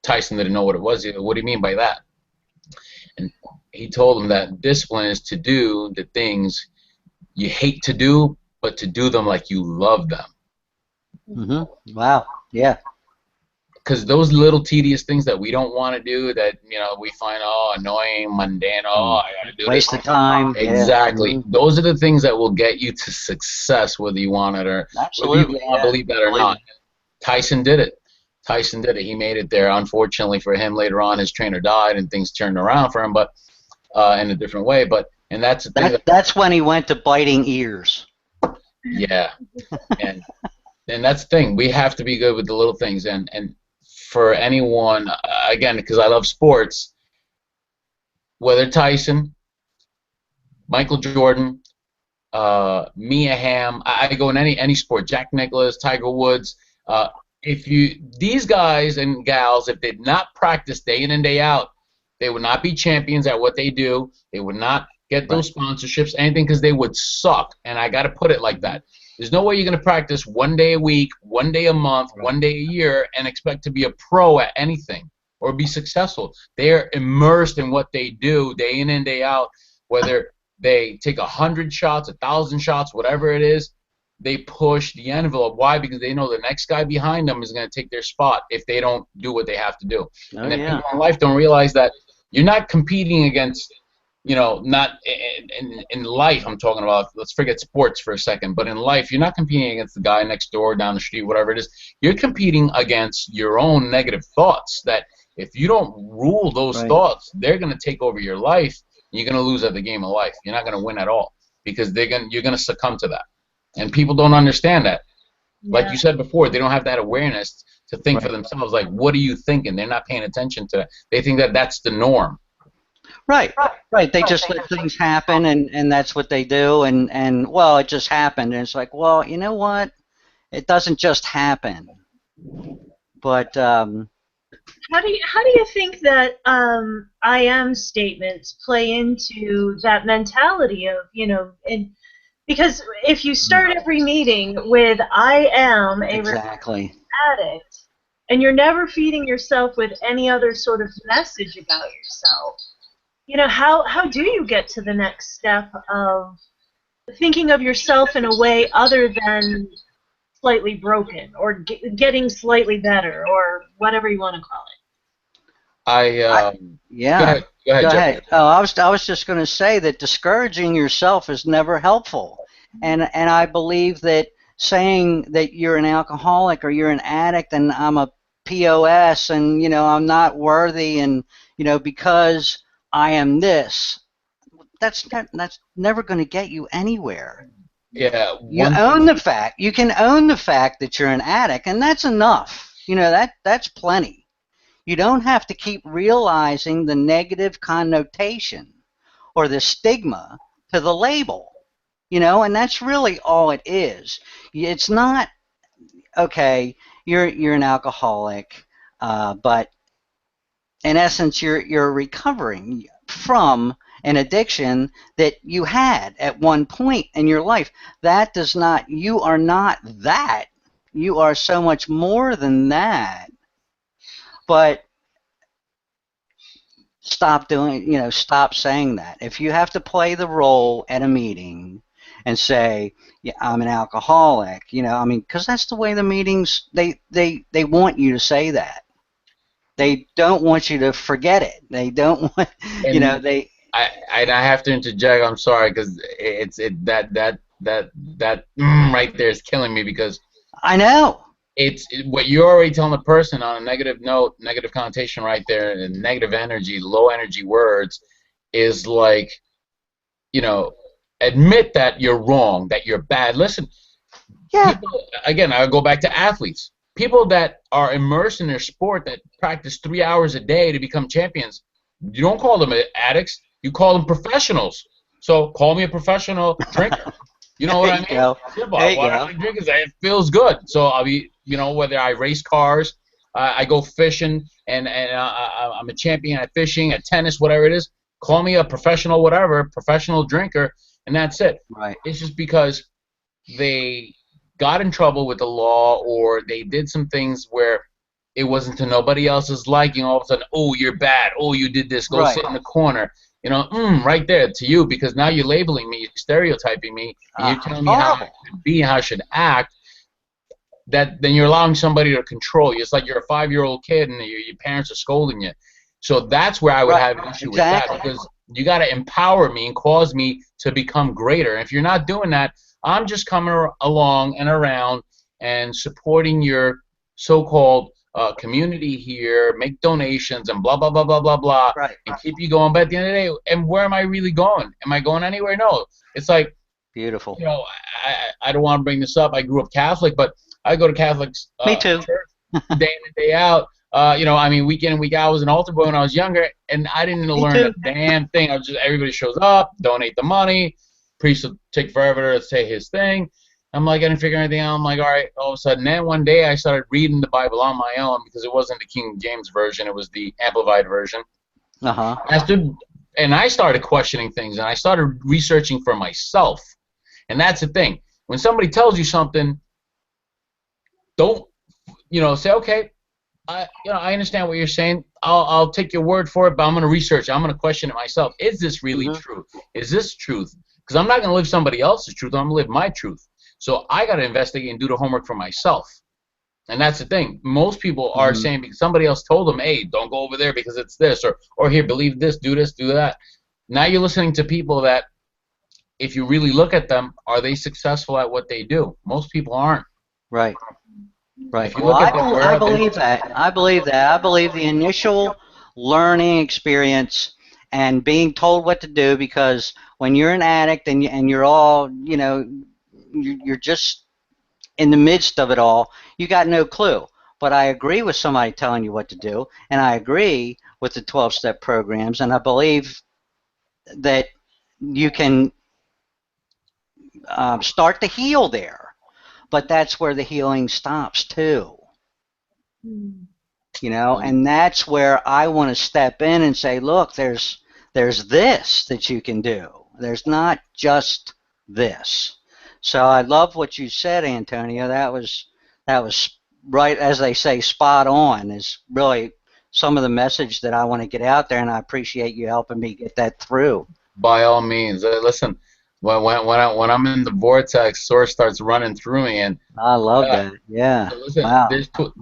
[SPEAKER 3] Tyson didn't know what it was. He said, what do you mean by that? And he told him that discipline is to do the things you hate to do, but to do them like you love them.
[SPEAKER 1] Mm-hmm. Wow. Yeah.
[SPEAKER 3] Because those little tedious things that we don't want to do, that we find annoying, mundane, I gotta do
[SPEAKER 1] waste of time.
[SPEAKER 3] Exactly.
[SPEAKER 1] Yeah.
[SPEAKER 3] Those are the things that will get you to success, whether you want it or
[SPEAKER 1] absolutely,
[SPEAKER 3] whether you want to believe that or not. Tyson did it. He made it there. Unfortunately for him, later on, his trainer died and things turned around for him, but in a different way. And that's the thing.
[SPEAKER 1] That's when he went to biting ears.
[SPEAKER 3] Yeah. and that's the thing. We have to be good with the little things. And for anyone, again, because I love sports, whether Tyson, Michael Jordan, Mia Hamm, I go in any sport, Jack Nicklaus, Tiger Woods, these guys and gals, if they did not practice day in and day out, they would not be champions at what they do. They would not get those sponsorships, anything, because they would suck. And I got to put it like that. There's no way you're going to practice one day a week, one day a month, one day a year, and expect to be a pro at anything or be successful. They're immersed in what they do day in and day out, whether They take 100 shots, 1,000 shots, whatever it is. They push the envelope. Why? Because they know the next guy behind them is going to take their spot if they don't do what they have to do.
[SPEAKER 1] Oh,
[SPEAKER 3] And then
[SPEAKER 1] yeah.
[SPEAKER 3] people in life don't realize that you're not competing against, not in life I'm talking about. Let's forget sports for a second. But in life, you're not competing against the guy next door, down the street, whatever it is. You're competing against your own negative thoughts that if you don't rule those
[SPEAKER 1] Right.
[SPEAKER 3] thoughts, they're going to take over your life. You're going to lose at the game of life. You're not going to win at all because you're going to succumb to that. And people don't understand that. Like you said before, they don't have that awareness to think
[SPEAKER 1] Right.
[SPEAKER 3] for themselves, like, what are you thinking? They're not paying attention to it. They think that that's the norm.
[SPEAKER 1] Right. Right. They just let things happen, and that's what they do. And well, it just happened. And it's like, well, you know what? It doesn't just happen. But
[SPEAKER 2] How do you think that I am statements play into that mentality of, and because if you start every meeting with I am a
[SPEAKER 1] exactly.
[SPEAKER 2] addict, and you're never feeding yourself with any other sort of message about yourself, how do you get to the next step of thinking of yourself in a way other than slightly broken or getting slightly better or whatever you want to call it?
[SPEAKER 1] Yeah.
[SPEAKER 3] Go ahead,
[SPEAKER 1] Go
[SPEAKER 3] Jeff.
[SPEAKER 1] ahead. Oh, I was just going to say that discouraging yourself is never helpful, and I believe that saying that you're an alcoholic or you're an addict and I'm a POS and I'm not worthy and because I am this, that's never going to get you anywhere.
[SPEAKER 3] Yeah.
[SPEAKER 1] You own the fact. You can own the fact that you're an addict, and that's enough. That's plenty. You don't have to keep realizing the negative connotation or the stigma to the label, and that's really all it is. It's not, okay, you're an alcoholic, but in essence, you're recovering from an addiction that you had at one point in your life. That does not, you are not that. You are so much more than that. But stop saying that. If you have to play the role at a meeting and say, yeah, I'm an alcoholic, because that's the way the meetings, they want you to say that. They don't want you to forget it. They don't want,
[SPEAKER 3] I have to interject. I'm sorry because that right there is killing me because
[SPEAKER 1] I know.
[SPEAKER 3] It's what you're already telling the person on a negative note, negative connotation right there, and negative energy, low energy words is like, admit that you're wrong, that you're bad. Listen,
[SPEAKER 1] Yeah.
[SPEAKER 3] people, again, I go back to athletes. People that are immersed in their sport that practice 3 hours a day to become champions, you don't call them addicts, you call them professionals. So call me a professional drinker. You know what I mean?
[SPEAKER 1] There you go.
[SPEAKER 3] I drink is it feels good. So I'll be, whether I race cars, I go fishing, and I'm a champion at fishing, at tennis, whatever it is. Call me a professional, whatever, professional drinker, and that's it.
[SPEAKER 1] Right.
[SPEAKER 3] It's just because they got in trouble with the law or they did some things where it wasn't to nobody else's liking. All of a sudden, oh, you're bad. Oh, you did this. Go sit in the corner. Right there to you, because now you're labeling me, you're stereotyping me, and you're telling me how I should be, how I should act. Then you're allowing somebody to control you. It's like you're a 5-year-old kid and your parents are scolding you. So that's where I would have an issue with that, because you got to empower me and cause me to become greater. And if you're not doing that, I'm just coming along and around and supporting your so-called community here, make donations and blah, blah, blah, blah, blah, blah, and keep you going. But at the end of the day, and where am I really going? Am I going anywhere? No. It's like,
[SPEAKER 1] beautiful.
[SPEAKER 3] I don't want to bring this up. I grew up Catholic, but I go to Catholic
[SPEAKER 1] Me too.
[SPEAKER 3] church day in and day out. Week in and week out. I was an altar boy when I was younger, and I didn't learn a damn thing. Everybody shows up, donate the money. Priest will take forever to say his thing. I'm like, I didn't figure anything out. I'm like, all right. All of a sudden, then one day I started reading the Bible on my own, because it wasn't the King James version. It was the Amplified version. And I started questioning things, and I started researching for myself. And that's the thing. When somebody tells you something, don't, say, okay, I understand what you're saying. I'll take your word for it, but I'm going to research. I'm going to question it myself. Is this really
[SPEAKER 1] Hmm.
[SPEAKER 3] true? Is this truth? Because I'm not going to live somebody else's truth. I'm going to live my truth. So I got to investigate and do the homework for myself. And that's the thing. Most people are
[SPEAKER 1] Hmm.
[SPEAKER 3] saying because somebody else told them, "Hey, don't go over there because it's this," or here, believe this, do that. Now you're listening to people that, if you really look at them, are they successful at what they do? Most people aren't.
[SPEAKER 1] Right. Right.
[SPEAKER 3] If you
[SPEAKER 1] Well,
[SPEAKER 3] look at their
[SPEAKER 1] I
[SPEAKER 3] world,
[SPEAKER 1] believe that. I believe that. I believe the initial learning experience and being told what to do, because when you're an addict and you're all, you're just in the midst of it all, you got no clue. But I agree with somebody telling you what to do, and I agree with the 12-step programs, and I believe that you can start to heal there. But that's where the healing stops too.
[SPEAKER 2] Hmm.
[SPEAKER 1] And that's where I want to step in and say, look, there's this that you can do. There's not just this. So I love what you said, Antonio. That was right, as they say, spot on. Is really some of the message that I want to get out there, and I appreciate you helping me get that through.
[SPEAKER 3] by all means, listen. When I'm in the vortex, source starts running through me, and
[SPEAKER 1] I love
[SPEAKER 3] yeah,
[SPEAKER 1] that. Yeah.
[SPEAKER 3] listen,
[SPEAKER 1] Wow.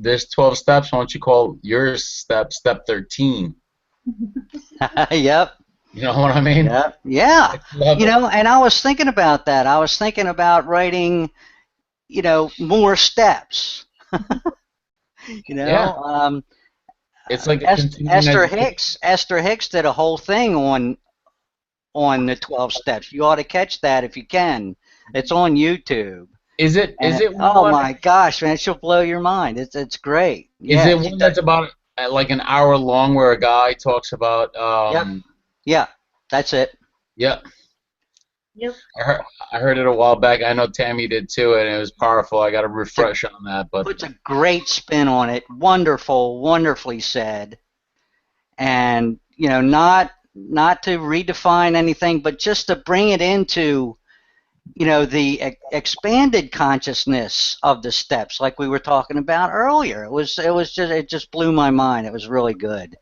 [SPEAKER 3] there's 12 steps. Why don't you call yours step 13?
[SPEAKER 1] Yep.
[SPEAKER 3] You know what I mean?
[SPEAKER 1] Yep. Yeah.
[SPEAKER 3] Next level.
[SPEAKER 1] And I was thinking about that. I was thinking about writing, more steps. You
[SPEAKER 3] Yeah,
[SPEAKER 1] know,
[SPEAKER 3] it's like a continuing
[SPEAKER 1] Esther
[SPEAKER 3] education.
[SPEAKER 1] Hicks. Esther Hicks did a whole thing on the 12 steps. You ought to catch that if you can. It's on YouTube,
[SPEAKER 3] Is
[SPEAKER 1] and
[SPEAKER 3] it
[SPEAKER 1] oh
[SPEAKER 3] one?
[SPEAKER 1] my gosh, man, she'll blow your mind. It's great.
[SPEAKER 3] Is
[SPEAKER 1] Yeah,
[SPEAKER 3] it
[SPEAKER 1] she
[SPEAKER 3] one
[SPEAKER 1] does.
[SPEAKER 3] that's about like an hour long, where a guy talks about
[SPEAKER 1] Yep. Yeah, that's it.
[SPEAKER 3] yeah.
[SPEAKER 2] Yep.
[SPEAKER 3] I heard I heard it a while back. I know Tammy did too, and it was powerful. I got to
[SPEAKER 1] It's a,
[SPEAKER 3] refresh on that, but
[SPEAKER 1] puts a great spin on it. Wonderful, wonderfully said. And not to redefine anything, but just to bring it into the expanded consciousness of the steps, like we were talking about earlier. It just blew my mind. It was really good.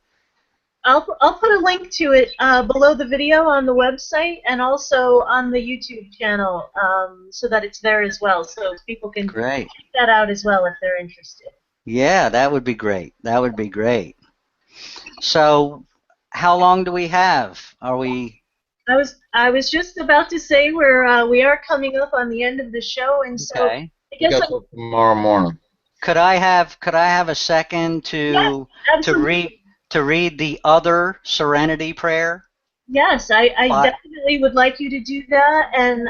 [SPEAKER 2] I'll put a link to it below the video on the website and also on the YouTube channel, so that it's there as well, so people can
[SPEAKER 1] Great.
[SPEAKER 2] check that out as well if they're interested.
[SPEAKER 1] Yeah, that would be great. That would be great. So how long do we have? Are we
[SPEAKER 2] I was just about to say we are coming up on the end of the show, and so
[SPEAKER 1] okay?
[SPEAKER 2] I
[SPEAKER 3] we
[SPEAKER 2] guess
[SPEAKER 3] got till tomorrow morning.
[SPEAKER 1] Could I have a second
[SPEAKER 2] yeah,
[SPEAKER 1] to
[SPEAKER 2] absolutely.
[SPEAKER 1] read the other serenity prayer?
[SPEAKER 2] Yes, I
[SPEAKER 1] By
[SPEAKER 2] definitely would like you to do that, and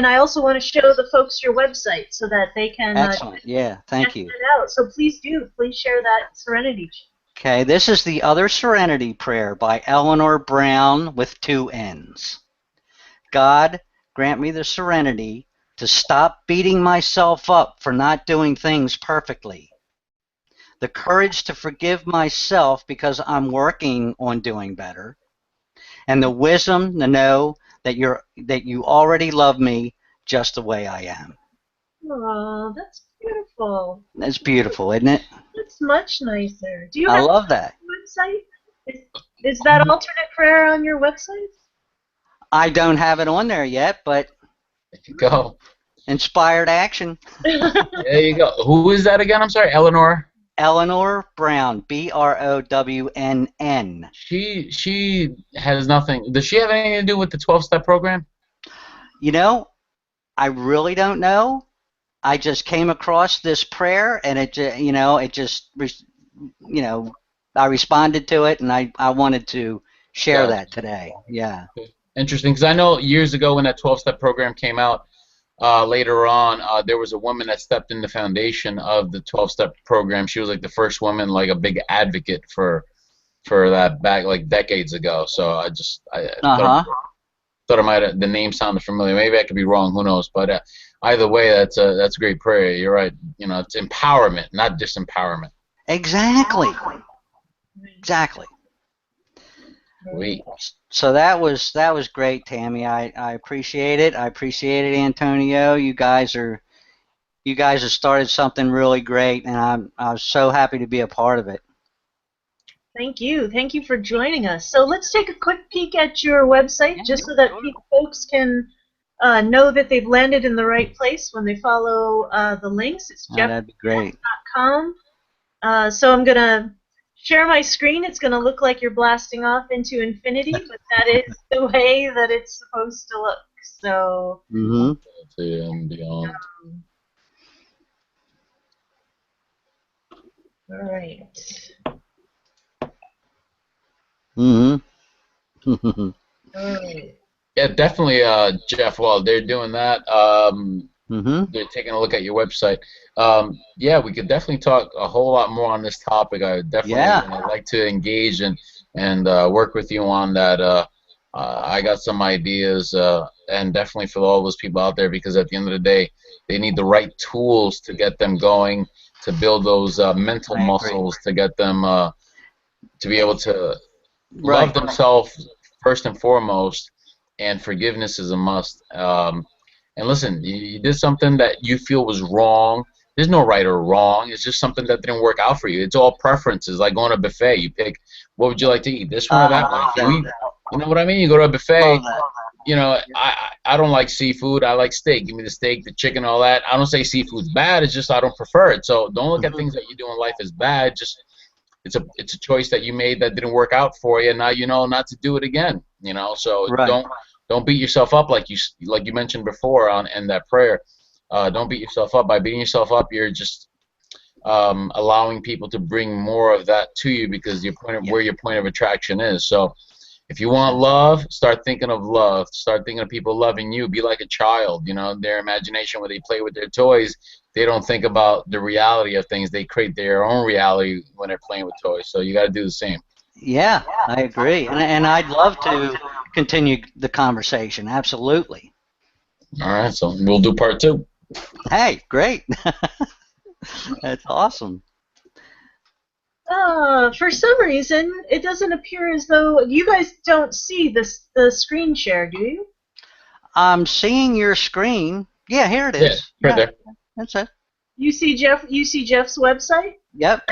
[SPEAKER 2] I also want to show the folks your website so that they can
[SPEAKER 1] Excellent. Yeah,
[SPEAKER 2] check
[SPEAKER 1] thank you.
[SPEAKER 2] that out. So please do, please share that Serenity.
[SPEAKER 1] Okay, this is the other serenity prayer by Eleanor Brown with two N's. God, grant me the serenity to stop beating myself up for not doing things perfectly, the courage to forgive myself because I'm working on doing better, and the wisdom to know that you already love me just the way I am.
[SPEAKER 2] Oh, that's beautiful.
[SPEAKER 1] That's beautiful, isn't it?
[SPEAKER 2] That's much nicer. Do you
[SPEAKER 1] I
[SPEAKER 2] have
[SPEAKER 1] love that.
[SPEAKER 2] a website? Is that alternate prayer on your website?
[SPEAKER 1] I don't have it on there yet, but
[SPEAKER 3] There you go.
[SPEAKER 1] inspired action.
[SPEAKER 3] There you go. Who is that again? I'm sorry, Eleanor.
[SPEAKER 1] Eleanor Brown, Brownn.
[SPEAKER 3] She has nothing. Does she have anything to do with the 12-step program?
[SPEAKER 1] You know, I really don't know. I just came across this prayer, and I responded to it, and I wanted to share
[SPEAKER 3] Gotcha.
[SPEAKER 1] that today. Yeah.
[SPEAKER 3] Interesting, because I know years ago when that 12-step program came out, later on, there was a woman that stepped in the foundation of the 12-step program. She was like the first woman, like a big advocate for that back like decades ago. So I
[SPEAKER 1] Uh-huh.
[SPEAKER 3] thought it might the name sounded familiar. Maybe I could be wrong. Who knows? But either way, that's a great prayer. You're right. It's empowerment, not disempowerment.
[SPEAKER 1] Exactly. Exactly.
[SPEAKER 3] Sweet.
[SPEAKER 1] So that was great, Tammy. I appreciate it. I appreciate it, Antonio. You you guys have started something really great, and I'm so happy to be a part of it.
[SPEAKER 2] Thank you. Thank you for joining us. So let's take a quick peek at your website, just so that folks can know that they've landed in the right place when they follow the links. It's
[SPEAKER 1] That'd be great.
[SPEAKER 2] jeffreyjett.com. So I'm going to share my screen. It's going to look like you're blasting off into infinity, but that is the way that it's supposed to look. So.
[SPEAKER 3] And beyond.
[SPEAKER 2] All right.
[SPEAKER 3] All right. Yeah, definitely, Jeff. While they're doing that, they're taking a look at your website. Yeah, we could definitely talk a whole lot more on this topic. I would definitely like to engage and work with you on that. I got some ideas, and definitely for all those people out there, because at the end of the day, they need the right tools to get them going, to build those mental muscles, to get them to be able to love themselves first and foremost, and forgiveness is a must. And listen, you did something that you feel was wrong. There's no right or wrong. It's just something that didn't work out for you. It's all preferences. Like going to a buffet, you pick, what would you like to eat, this one or that one? You know what I mean? You go to a buffet. You know, I don't like seafood. I like steak. Give me the steak, the chicken, all that. I don't say seafood's bad. It's just I don't prefer it. So don't look at things that you do in life as bad. Just it's a choice that you made that didn't work out for you. And now you know not to do it again. You know, so don't beat yourself up like you mentioned before in that prayer. Don't beat yourself up. By beating yourself up, you're just allowing people to bring more of that to you, because where your point of attraction is. So if you want love, start thinking of love. Start thinking of people loving you. Be like a child. You know, their imagination, when they play with their toys, they don't think about the reality of things. They create their own reality when they're playing with toys. So you got to do the same.
[SPEAKER 1] Yeah, I agree, and I'd love to continue the conversation. Absolutely.
[SPEAKER 3] All right, so we'll do part 2.
[SPEAKER 1] Hey, great. That's awesome.
[SPEAKER 2] For some reason, it doesn't appear as though you guys don't see the screen share, do you?
[SPEAKER 1] I'm seeing your screen. Yeah, here it is.
[SPEAKER 3] Yeah, right there.
[SPEAKER 1] That's it.
[SPEAKER 2] You see Jeff's website?
[SPEAKER 1] Yep.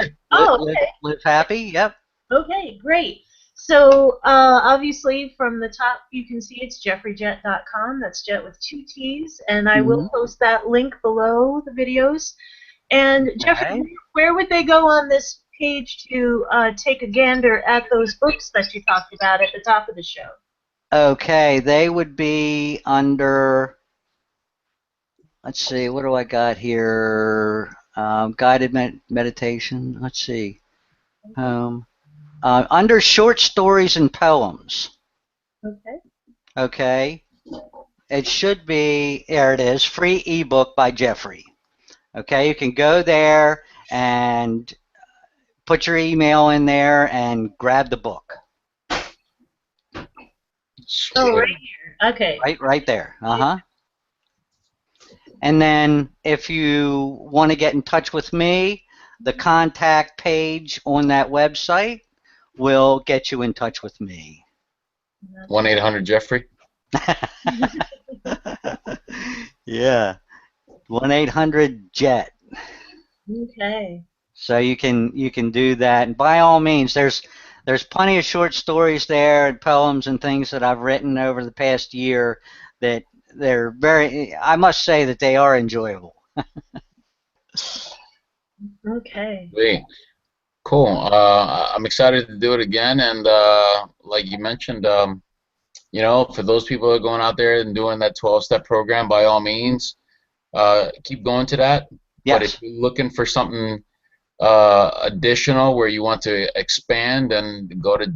[SPEAKER 1] Live happy. Yep.
[SPEAKER 2] Okay, great. So obviously from the top you can see it's jeffreyjett.com. That's Jet with 2 T's, and I will post that link below the videos. And Jeffrey, where would they go on this page to take a gander at those books that you talked about at the top of the show?
[SPEAKER 1] Okay, they would be under, let's see, what do I got here? Guided meditation. Let's see. Under short stories and poems. Okay. Okay. It should be, there it is, free ebook by Jeffrey. Okay, you can go there and put your email in there and grab the book.
[SPEAKER 2] Oh, right here. Okay.
[SPEAKER 1] Right there. And then if you want to get in touch with me, the contact page on that website will get you in touch with me.
[SPEAKER 3] 1-800-Jeffrey?
[SPEAKER 1] Yeah. 1-800-JET.
[SPEAKER 2] Okay.
[SPEAKER 1] So you can do that, and by all means, there's plenty of short stories there and poems and things that I've written over the past year that they're I must say that they are enjoyable.
[SPEAKER 2] Okay.
[SPEAKER 3] Great. Cool. I'm excited to do it again, and like you mentioned, you know, for those people that are going out there and doing that 12-step program, by all means, keep going to that.
[SPEAKER 1] Yes.
[SPEAKER 3] But if you're looking for something additional where you want to expand, then go to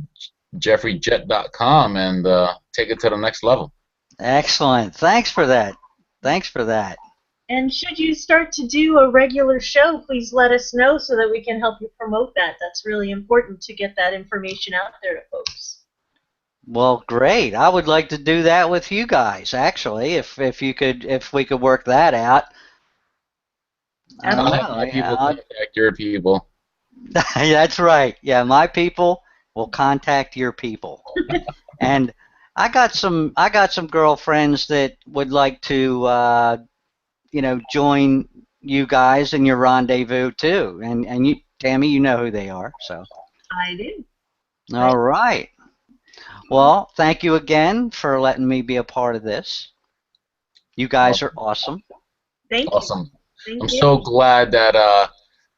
[SPEAKER 3] jeffreyjett.com and take it to the next level.
[SPEAKER 1] Excellent. Thanks for that. Thanks for that.
[SPEAKER 2] And should you start to do a regular show, please let us know so that we can help you promote that. That's really important to get that information out there to folks.
[SPEAKER 1] Well, great. I would like to do that with you guys, actually, if we could work that out.
[SPEAKER 3] My people contact your people.
[SPEAKER 1] That's right. Yeah, my people will contact your people. And I got some girlfriends that would like to join you guys and your rendezvous too. And you, Tammy, you know who they are. So.
[SPEAKER 2] I do.
[SPEAKER 1] All right. Well, thank you again for letting me be a part of this. You guys are awesome.
[SPEAKER 2] Thank you.
[SPEAKER 3] Awesome.
[SPEAKER 2] Thank
[SPEAKER 3] I'm
[SPEAKER 2] you.
[SPEAKER 3] so glad that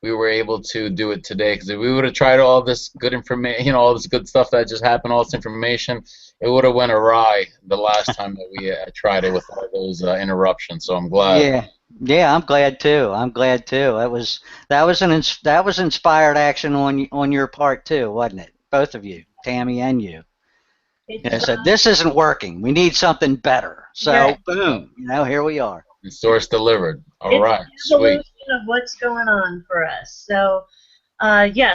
[SPEAKER 3] we were able to do it today, because if we would have tried all this good information, all this good stuff that just happened, all this information, it would have went awry the last time that we tried it with all those interruptions. So I'm glad.
[SPEAKER 1] Yeah. Yeah, I'm glad too. I'm glad too. That was inspired action on your part too, wasn't it? Both of you, Tammy and you. Said this isn't working. We need something better. So
[SPEAKER 2] Right.
[SPEAKER 1] boom, here we are.
[SPEAKER 3] The source delivered. All
[SPEAKER 2] It's
[SPEAKER 3] right,
[SPEAKER 2] an
[SPEAKER 3] sweet.
[SPEAKER 2] evolution of what's going on for us. So,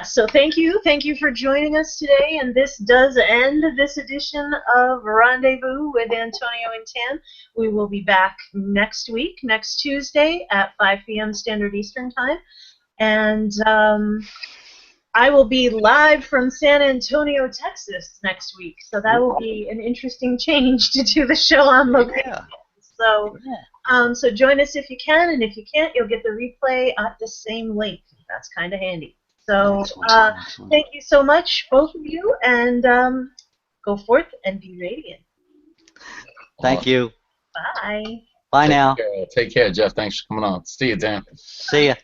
[SPEAKER 2] so thank you for joining us today, and this does end this edition of Rendezvous with Antonio and Tam. We will be back next week, next Tuesday at 5 p.m. Standard Eastern Time, and I will be live from San Antonio, Texas next week, so that will be an interesting change to do the show on location.
[SPEAKER 1] Yeah.
[SPEAKER 2] So, so join us if you can, and if you can't, you'll get the replay at the same link. That's kind of handy. So,
[SPEAKER 1] Excellent.
[SPEAKER 2] thank you so much, both of you, and go forth and be radiant.
[SPEAKER 1] Thank you.
[SPEAKER 2] Bye.
[SPEAKER 1] Bye now.
[SPEAKER 3] Take care, Jeff. Thanks for coming on. See you, Dan.
[SPEAKER 1] See ya.